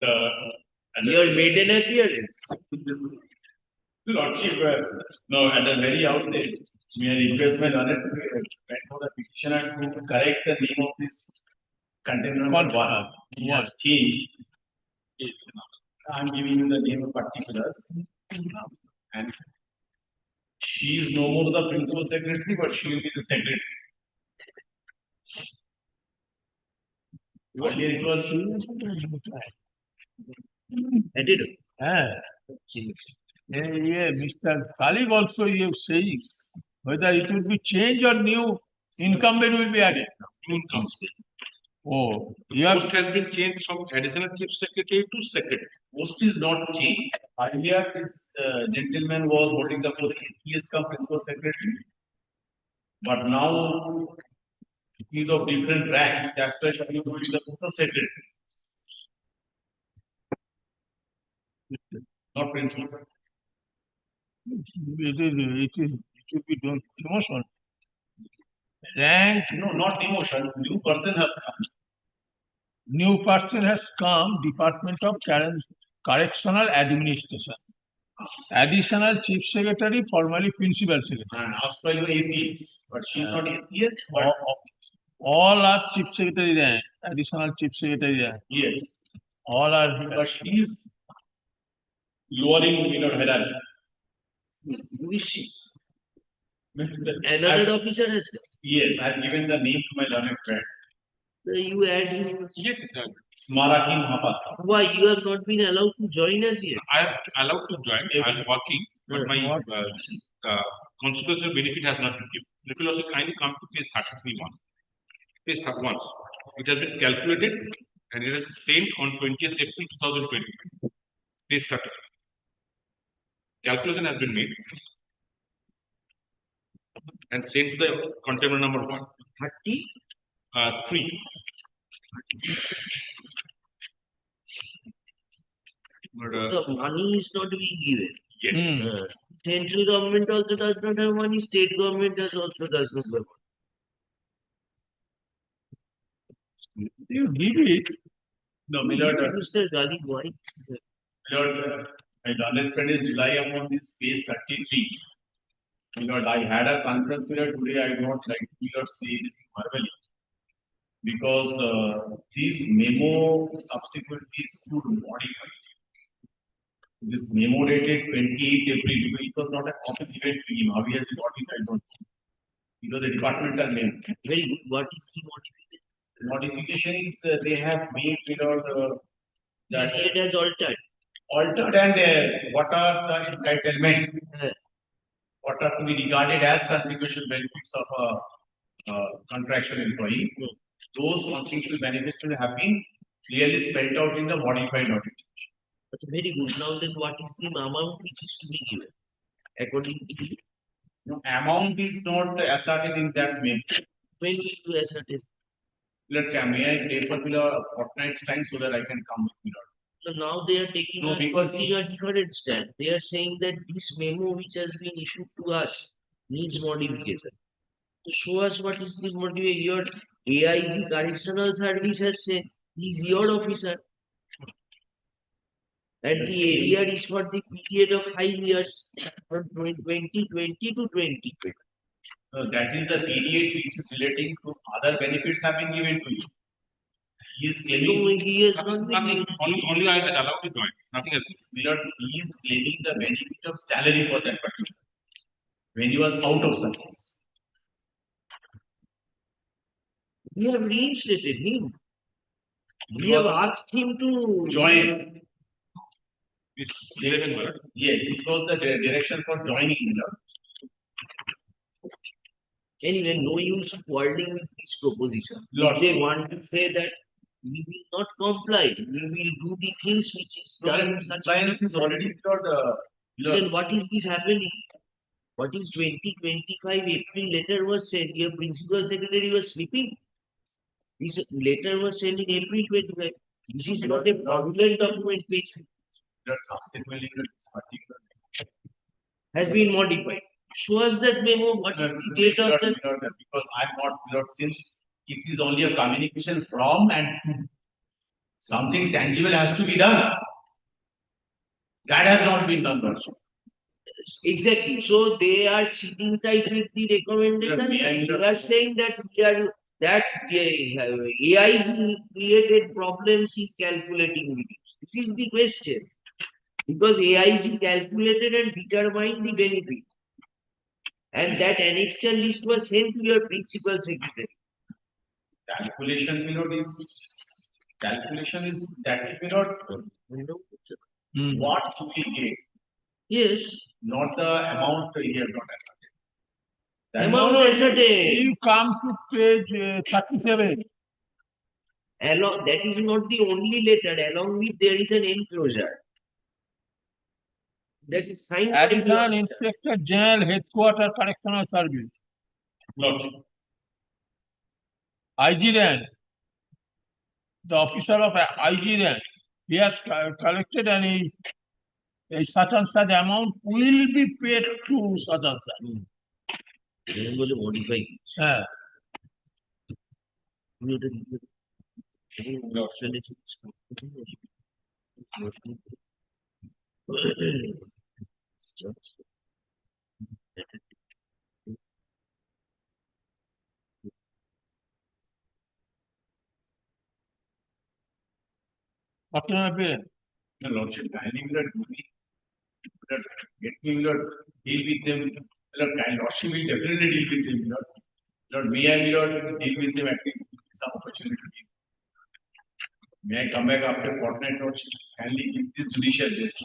And Your maiden appearance. Lordship, no, at the very outset, may I request my learned went for the petitioner to correct the name of this container number one. He has changed. it. I'm giving you the name of particulars. And she is no more the principal secretary, but she will be the secretary. Earlier it was Added. Yeah. Yeah, Mr. Khalid also you saying whether it will be changed or new incumbent will be added. New comes. Oh, you have Post has been changed from additional chief secretary to secretary. post is not changed. Earlier, this gentleman was holding the post ACS cum principal secretary. But now he is of different rank. That's why he is holding the post of secretary. Not principal secretary. it will be done promotion. Rank, No, not demotion. New person has come. new person has come, Department of Correctional Administration. Additional Chief Secretary, formerly Principal Secretary. And asked by the ACS, but she is not ACS, but All are Chief Secretary rank, additional Chief Secretary rank. yes, All are but she is lowering hierarchy. Who is she? I've- Another officer has come. Yes, I've given the name to my learned friend. So you add him. Yes, Smaraki Mahapatra. Why you have not been allowed to join us yet? I am allowed to join. I am working, but my consequential benefit has not been given. If you also kindly come to page 33 page 31. It has been calculated and it is sent on 20th April 2020. Page 30. Calculation has been made and sent to the container number 1. 30? 3. But, The money is not being given. yes. Central government also does not have money. State government also does not have money. you give it. No, Millard, Mr. Gali, why? Millard, my learned friend is relying upon this page 33. Millard, I had a conference period today. I would not like to Millard say anything verbally. Because this memo subsequently stood modified. This memo dated 28th April, because it was not a copy given to him. How he has got it, I don't know. It was a departmental memo. Very good. What is the modification? Modification is they have made that It has altered. altered and what are the entitlements, what are to be regarded as contribution benefits of a contractual employee. Those contribution benefits will have been clearly spelled out in the modified notification. But very good. Now then, what is the amount which is to be given? According to the No, amount is not asserted in that memo. when will you ascertain? May I pay for a fortnight's time so that I can come with me? So now they are taking No, a because- different stand. They are saying that this memo which has been issued to us needs modification. To show us what is the modification, your AIG correctional service has said he is your officer. And the area is for the period of 5 years from 2020 to 2020. That is the period which is relating to other benefits have been given to you. He is claiming, No, he has not been Nothing. Only I had allowed to join. Nothing else. Millard, he is claiming the benefit of salary for that particular. When you are out of service. We have reinstated him. We You have are asked him to join. Direction, Millard. Yes, it was the direction for joining Millard. Anyway, no use quarreling with this proposition. Lord. If they want to say that we will not comply, we will do the things which is done in such Compliance is already then what is this happening? What is 2025 April letter was sent? Your principal secretary was sleeping. This letter was sent in April 25. This is not a fraudulent document page subsequently this particular. has been modified. Show us that memo. What is the date of that? Because I'm not, since it is only a communication from and to. Something tangible has to be done. That has not been done, also. Exactly. So they are sitting tight with the recommendation. You are saying that AI created problems in calculating videos. This is the question. Because AI calculated and determined the benefit. And that annexed list was sent to your principal secretary. Calculation is that may not what he gave, Yes. not the amount he has not ascertained. That Amount ascertained. You come to page 37. Along, that is not the only letter. Along with there is an enclosure. That is signed by the Addition officer. Inspector General Headquarter Correctional Service. Lordship. IG rank. The officer of IG rank. He has collected a such and such amount will be paid to such and such. এরকম বলে modify হ্যাঁ তুমি ওটা লিখে দাও। এবং অপশনে change আপনারা পেলেন The Lordship, kindly will do me, get me, Lord, deal with them. Lord, kind Lordship will definitely deal with them, Lord. Lord, may I, Lord, deal with them at least some opportunity. May I come back after fortnight, Lordship? Kindly give this judicial list.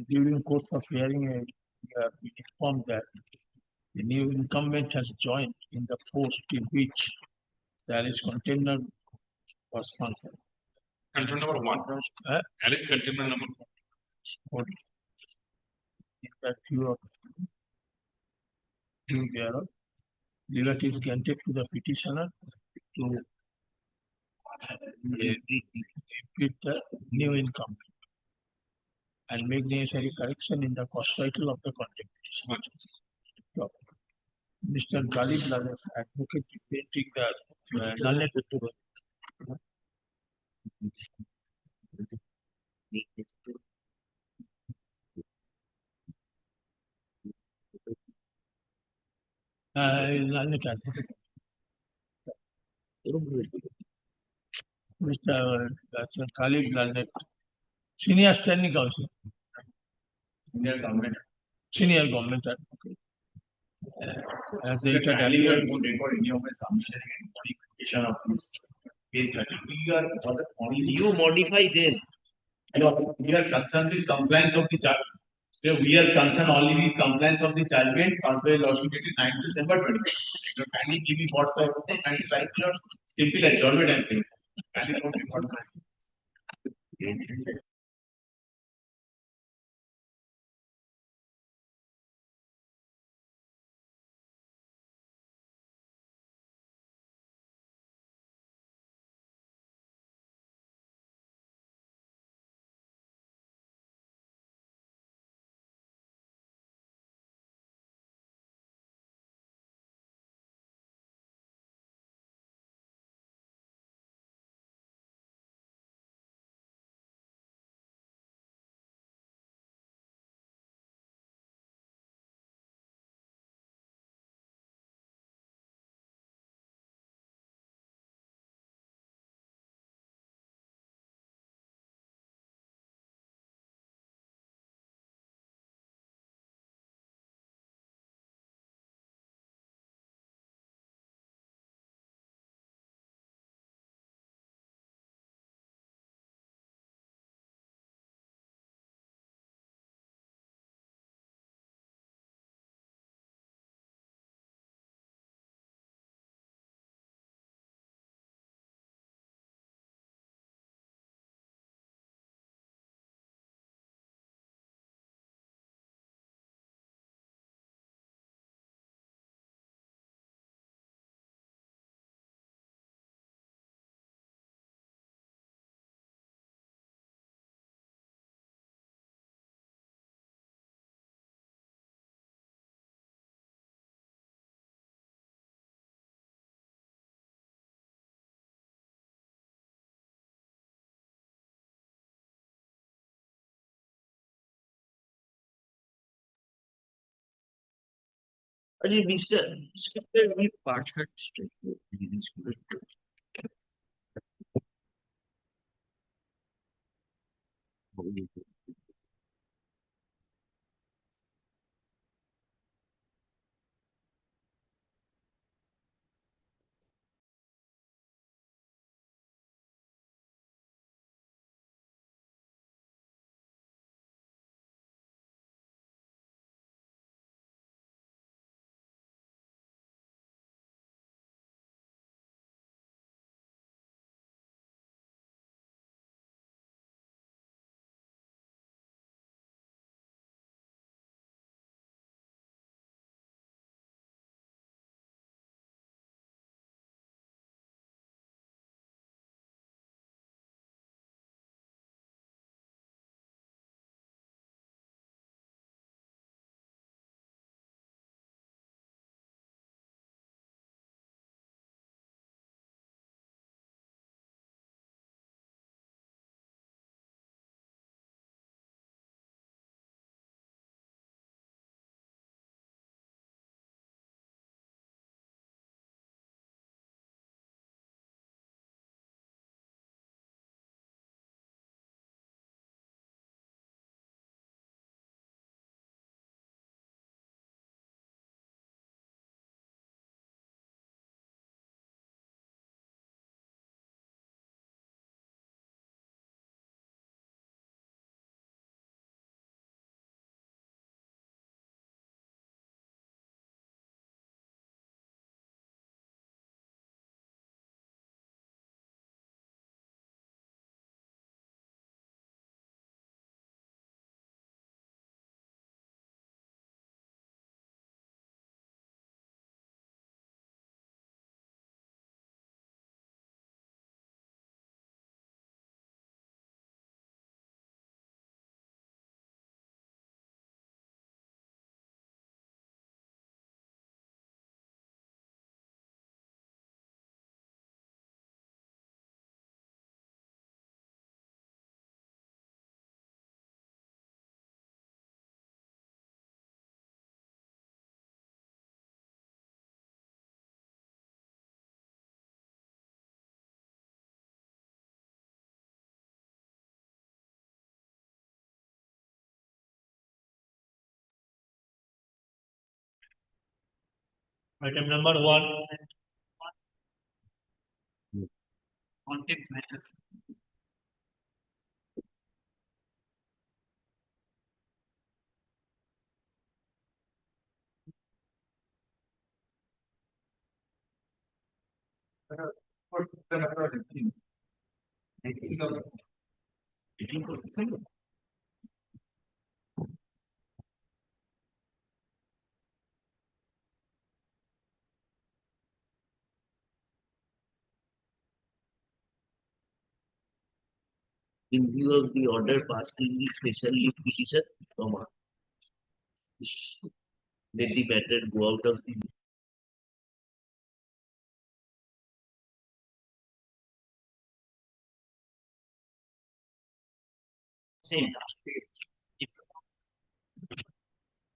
during course of hearing, we have been informed that the new incumbent has joined in the post in which there is container was sponsored. Container number one. Alleged container number one. In that view of due thereof, liberty is granted to the petitioner to repeat the new incumbent and make necessary correction in the cost title of the contempt petition. So, Mr. Khalid Lalas, advocate representing the nullity to nullity advocate. Mr. Khalid Lalas, senior standing counsel, Senior government. senior government advocate. As The a kindly will put record any of my submission and modification of this case study. We are for the only You modify them. we are concerned with compliance of the charge. So we are concerned only with compliance of the judgment passed by Lordship dated 9 December 20. So kindly give me WhatsApp and strike your simple adjournment and things. Kindly note record. अरे mister inspector we partnered Item number 1. Contempt matter. in view of the order passed in the special leave petition, comma, let the matter go out of the same.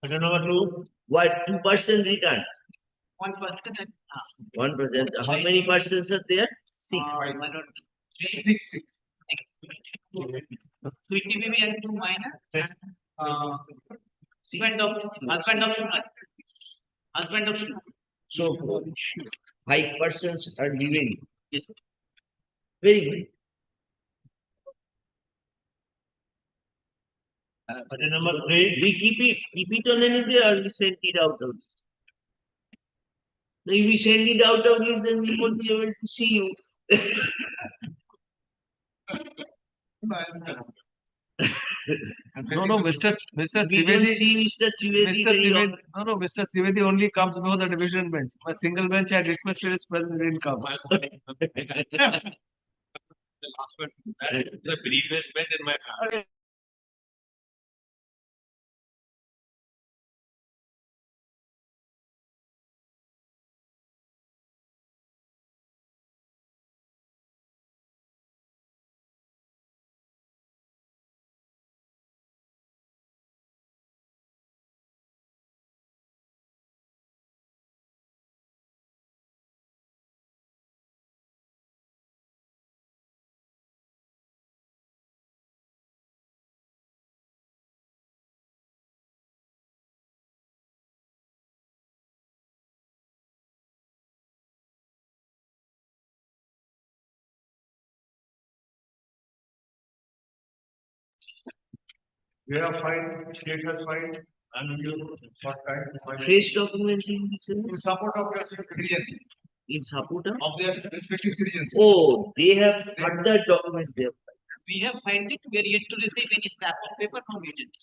Item number 2. What 2% return? 1%. 1%. How many persons are there? Six. Six. 20 maybe and 2 minor. Husband of So 5 persons are leaving. Yes. Very good. Item number 3. We keep it on any day or we send it out of this? If we send it out of this, then we won't be able to see you. No, Mr. We Trivedi. don't see Mr. Trivedi very often. No, Mr. Trivedi only comes before the division bench. My single bench I requested his presence, he didn't come. The last one. The previous bed in my They have filed, state has filed, and you for time to file. Fresh documents in this, In support of their citizens, in support of? of their respective citizens. Oh, they have further documents there. We have filed it, we are yet to receive any scrap of paper from agent.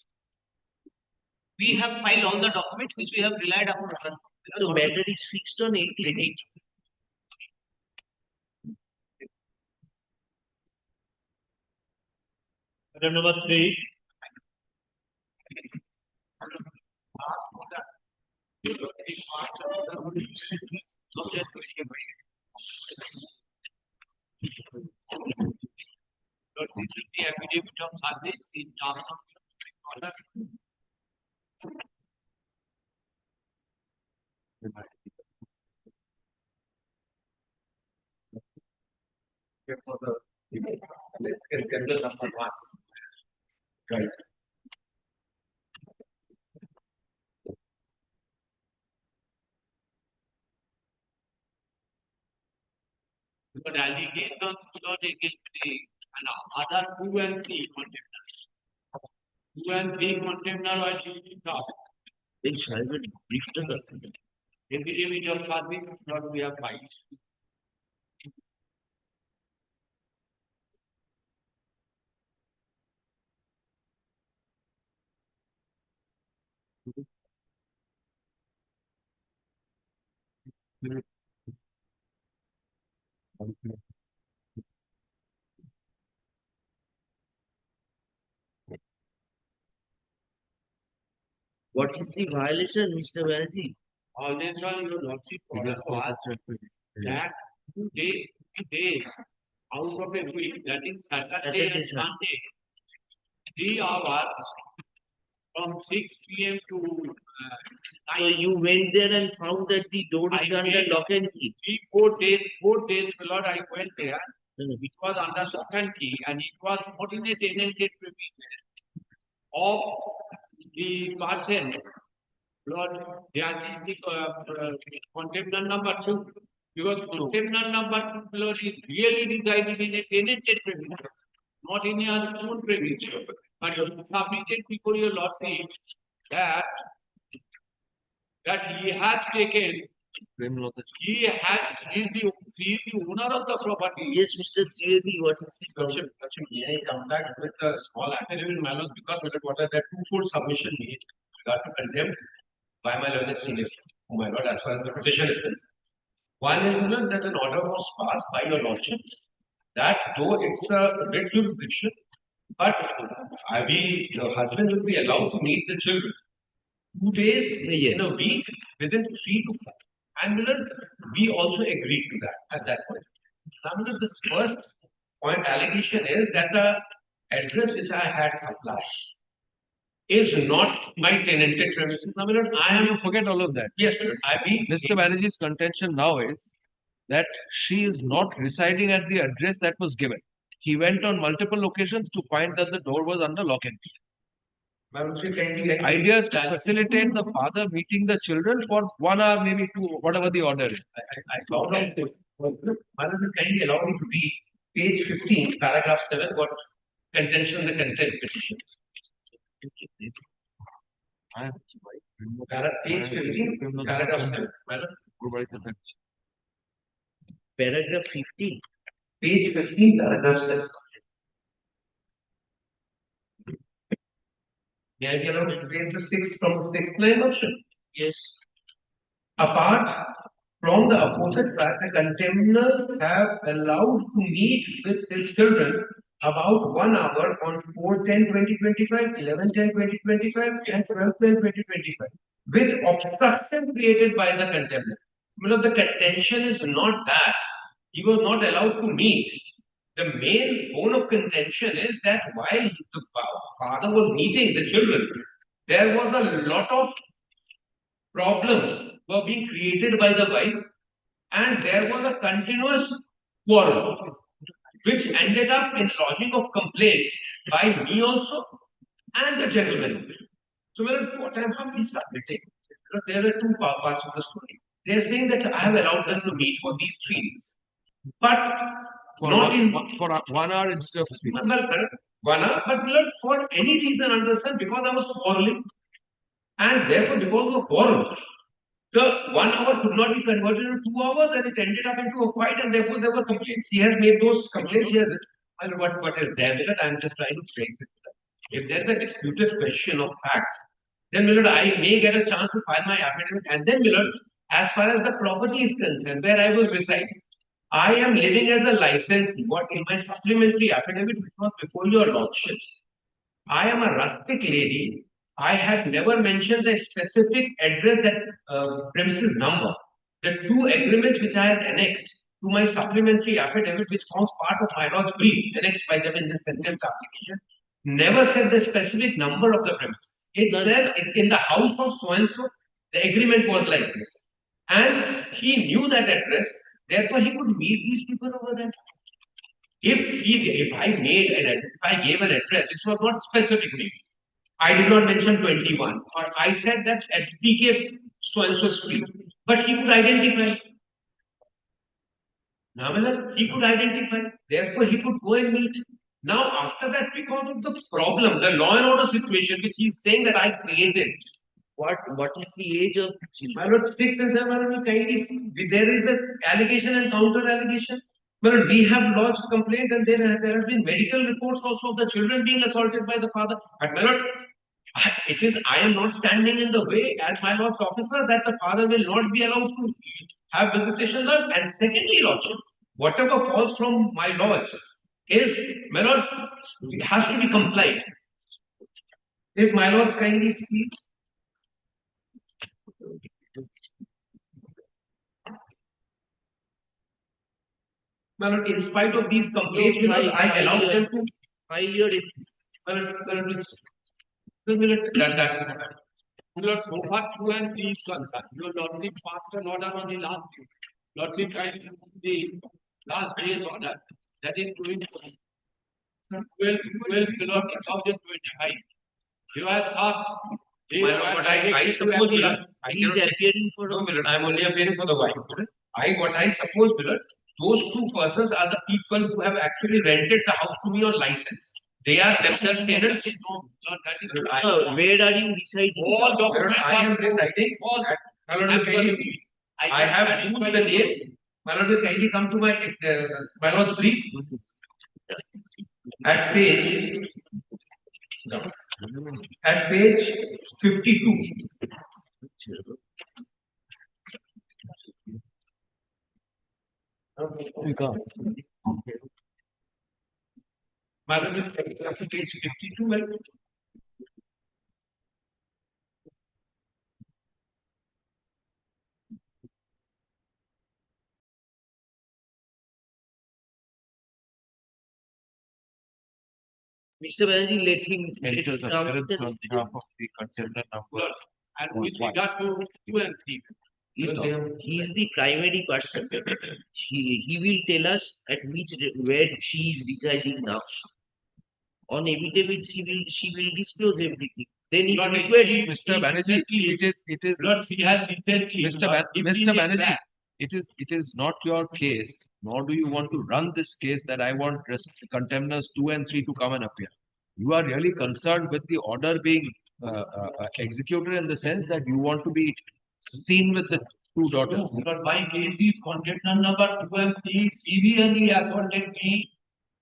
We have filed all the documents which we have relied upon. The matter is fixed on 18. Item number 3. Lord, this is the affidavit of service in terms of order. For the tender number 1. Right. But allegations not against the and other 2 and 3 contemptors. 2 and 3 contemptor are using the এই সাহেবের briefটা আছে। affidavit of service not we have filed. What is the violation, Mr. Banerjee? Violation, your lordship order was that today, out of a week, that is Saturday Saturday, and sir. Sunday, 3 hours from 6 p.m. to So 9. you went there and found that the door is I under went- lock and key. 4 days, my lord, I went there. Hmm. It was under lock and key, and it was not in a tenanted premises of the person. Lord, there is the contemptor number 2. Because contemptor number 2, Lord, is really residing in a tenanted premises, not in your own premises. But you submitted before your lordship that he has taken, he is the owner of the property. Yes, Mr. Trivedi, what is the problem? May I come back with a small affidavit, my lord, because what are the twofold submission made regard to contempt by my learned senior, my lord, as far as the petition is concerned. One is, my lord, that an order was passed by your lordship that though it's a writ jurisdiction, but the husband will be allowed to meet the children 2 days in a week within 3 to 4. And my lord, we also agreed to that at that point. Now, my lord, this first point allegation is that the address which I had supplied is not my tenanted premises. Now, my lord, I am. You forget all of that. Yes, my lord, I mean. Mr. Banerjee's contention now is that she is not residing at the address that was given. He went on multiple occasions to find that the door was under lock and key. My lord, kindly. Idea is to facilitate the father meeting the children for 1 hour, maybe 2, whatever the order is. I found out that, my lord, kindly allow me to read page 15, paragraph 7, what contention the contempt petition. Page 15, paragraph 7, my lord. Paragraph 15. Page 15, paragraph 7. May I be allowed to read the from the 6th line option? Yes. Apart from the opposite fact, the contemners have allowed to meet with his children about 1 hour on 4/10/2025, 11/10/2025, and 12/10/2025, with obstruction created by the contemner. Well, the contention is not that he was not allowed to meet. The main bone of contention is that while the father was meeting the children, there was a lot of problems were being created by the wife, and there was a continuous quarrel, which ended up in lodging of complaint by me also and the gentleman. So, well, what I have been submitting, there are two parts of the story. They are saying that I have allowed them to meet for these 3 days, but For not in 1 hour instead of 3. well, 1 hour, but my lord, for any reason under the sun, because I was quarreling, and therefore because of the quarrel, the 1 hour could not be converted into 2 hours, and it ended up into a fight, and therefore there were complaints. He has made those complaints. He has, well, what is there, Milord? I'm just trying to trace it. If there is a disputed question of facts, then, Milord, I may get a chance to file my affidavit, and then, Milord, as far as the property is concerned, where I was residing, I am living as a licensee. What in my supplementary affidavit, which was before your lordship, I am a rustic lady. I had never mentioned the specific address, that premises number. The two agreements which I had annexed to my supplementary affidavit, which forms part of my lord's brief, annexed by them in this contempt application, never said the specific number of the premises. It said in the house of so and so, the agreement was like this. And he knew that address, therefore he could meet these people over there. If I gave an address, it was not specific name. I did not mention 21, or I said that at PK so and so street, but he could identify. Now, he could identify. Therefore, he could go and meet. Now, after that, because of the problem, the law and order situation, which he's saying that I created, What is the age of the children? my lord, 6 and 7 are kindly. There is an allegation and counter allegation. Well, we have lodged complaint, and there have been medical reports also of the children being assaulted by the father. But my lord, I am not standing in the way as my lord's officer that the father will not be allowed to have visitation lodge. And secondly, lordship, whatever falls from my lodge is, my lord, has to be complied. If my lords kindly sees. My lord, in spite of these complaints, No, my lord, I allowed them to. File your My lord, So far, 2 and 3 is concerned. Your lordship passed an order on the last day. Lordship tried the last day's order. That is 2025. You have thought. my lord, but I suppose, my lord, I He's cannot appearing for no, my lord, I am only appearing for the wife. What I suppose, my lord, those two persons are the people who have actually rented the house to me on license. They are themselves tenants. Where are you residing? All My lord, documents I am residing. all My lord, will kindly, I have used the names. My lord, will kindly come to my lord's brief at page 52. My lord, will kindly come to page 52. My lord. Mr. Banerjee, let him Enters come. appearance on behalf of the contender number. and with regard to 2 and 3. He is the primary person. He will tell us at where she is residing now. On affidavit, she will disclose everything. Then if Lord, required, Mr. Banerjee, it is, Lord, she has recently. Mr. Banerjee, it is not your case, nor do you want to run this case that I want contemners 2 and 3 to come and appear. You are really concerned with the order being executed in the sense that you want to be seen with the two daughters. But my case is contender number 2 and 3 severely assaulted me.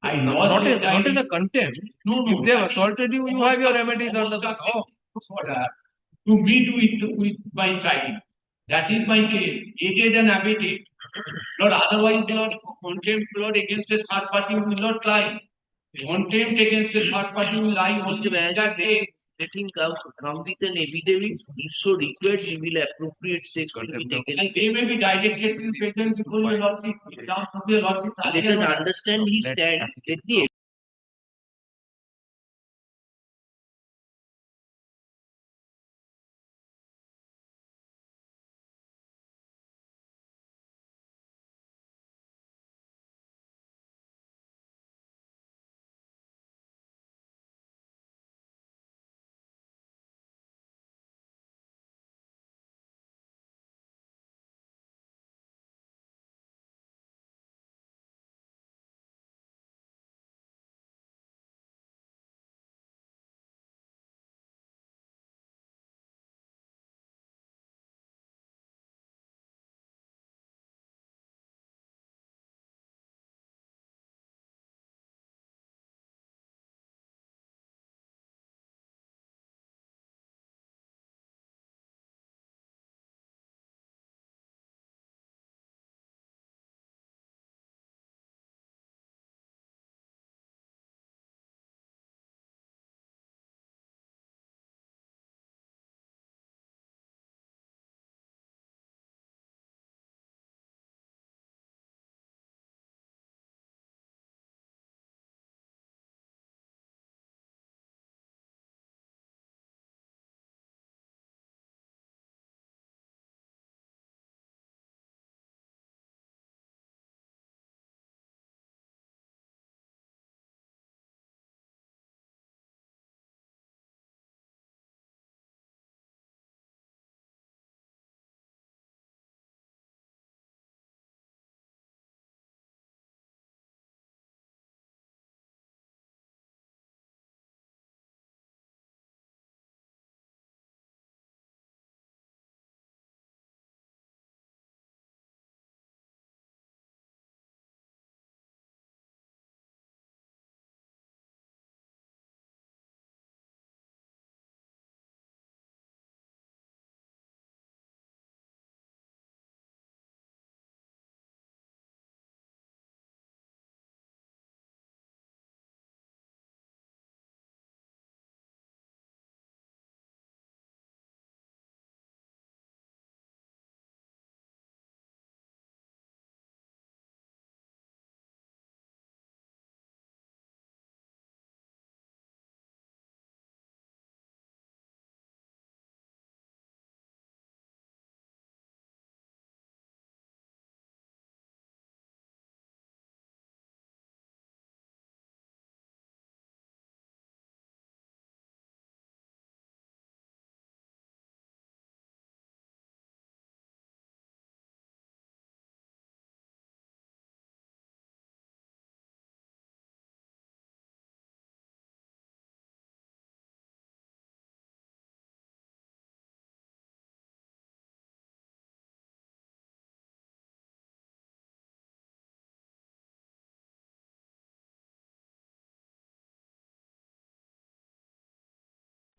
I Not lodged in a contempt. No, If they have assaulted you, you have your remedies under the law. To meet with my child. That is my case. Aided and abetted. Lord, otherwise, Lord, contempt, Lord, against a third party will not lie. Contempt against a third party will lie Mr. only in that Banerjee, case. let him come with an affidavit. If so required, we will appropriate steps to be taken. And they may be directed to the patient before your lordship. Without your lordship. Let us understand his stand. Let the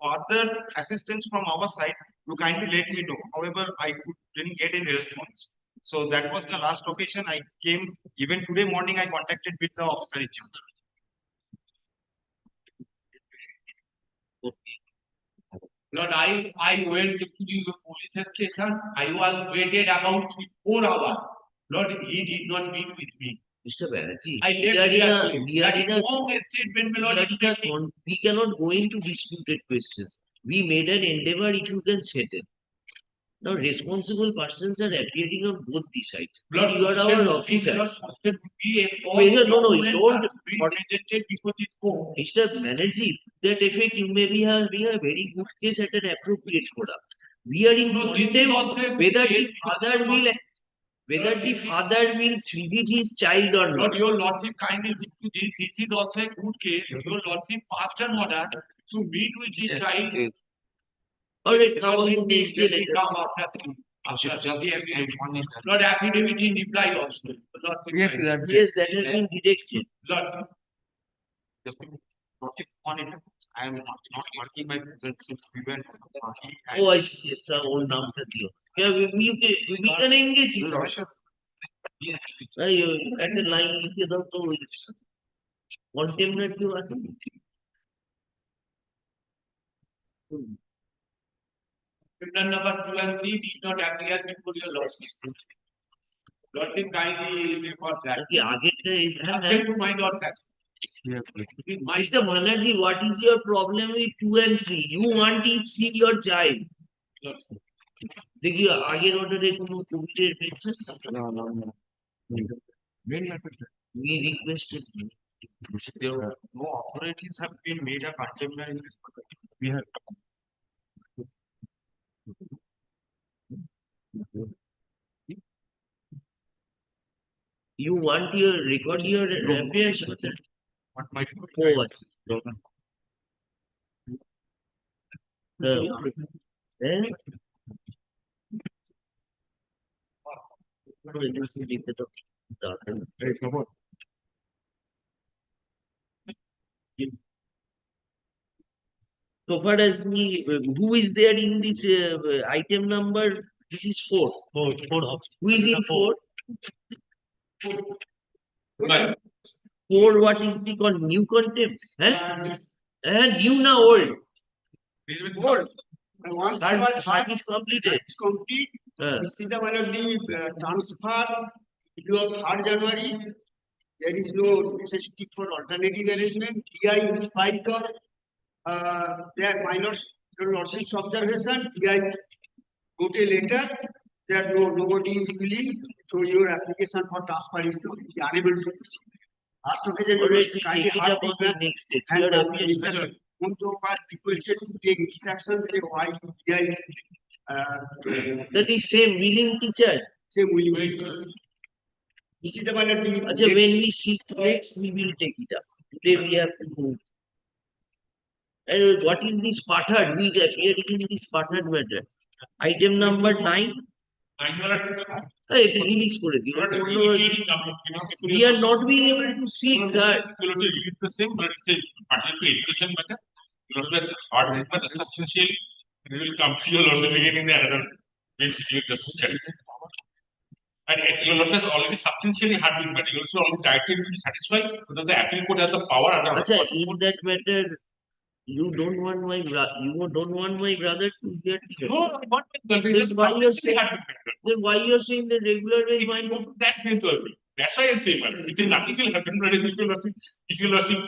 further assistance from our side, you kindly let me know. However, didn't get any response. So that was the last occasion I came. Even today morning, I contacted with the officer in charge. Lord, I went to the police station. I was waited about 4 hours. Lord, he did not meet with me. Mr. Banerjee, I we left are in here. a, we are That in is a, wrong statement, my we Lord. are in a we cannot go into disputed questions. We made an endeavor if you can settle. Now, responsible persons are appearing on both the sides. Lord, You are our officer. Lord, No, no, you don't. Presented before this court. Mr. Banerjee, that effect you may be a very good case at an appropriate forum. We are in No, this is contempt also a good whether the case. father will visit his child or not. Lord, your lordship kindly look to this. This is also a good case. Your lordship passed an order to meet with this child. All right, now on the next day Let me later. come after the affidavit. Lord, affidavit in reply also. Lordship kindly. Yes, that has been rejected. Lord, Just on it. I am not marking my presence since we went. Oh, I see. Yes, sir. Old naam tha diyo. Yeah, we can engage you. At the line लिख दो तो contempt क्यों आती है? criminal number 2 and 3 did not appear before your lordship. Lordship kindly record that. कि आगे Subject to my lordship. Mr. Banerjee, what is your problem with 2 and 3? You want to see your child. देखिए आगे order है कोनो Covid restrictions. We requested. No authorities have been made a contempt in this matter. We have. You want your record your affairs with that? What might Oh, what? Then no, it was the data. So far as me, who is there in this item number? This is 4. Who is in 4? 4, what is the new contempt? New na old? Old. Once Start is completed. it's complete, this is the one of the transfer. If you are 3rd January, there is no necessity for alternative arrangement. PI in spite of their minor lordship's observation, PI wrote a letter that nobody is willing, so your application for transfer is unable to proceed. After Alright, we take it up on the next stage. and Your Mr. application. Kunto was requested to take instructions why PI is That is same willing teacher. same willing. This is the one of the. Achha, when we seek next, we will take it up. Today we have to move. And what is this partner? Who is appearing in this partner matter? Item number 9. Release করে দিও। We are not being able to seek that. The same, but it's a particular education matter. Substantial, we will come to your lordship again in another bench you just studied. And your lordship already substantially had this matter. You also already directed to be satisfied whether the appeal court has the power under. Achha, in that matter, you don't want my brother to get here. No, not Then why you're saying, then why you're saying the regular way why not? that means that's why I say, man, it is nothing will happen, but if you lordship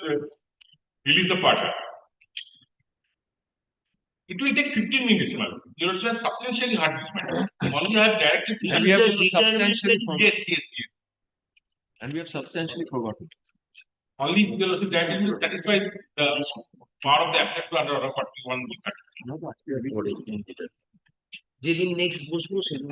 release the partner. It will take 15 minutes, man. You also have substantially hard this matter. Only I have directed. And we have The substantially Yes, forgotten. yes, yes. And we have substantially forgotten. Only you also directed to satisfy the part of the applicant to under order 41. যেদিন next বসবো সেদিন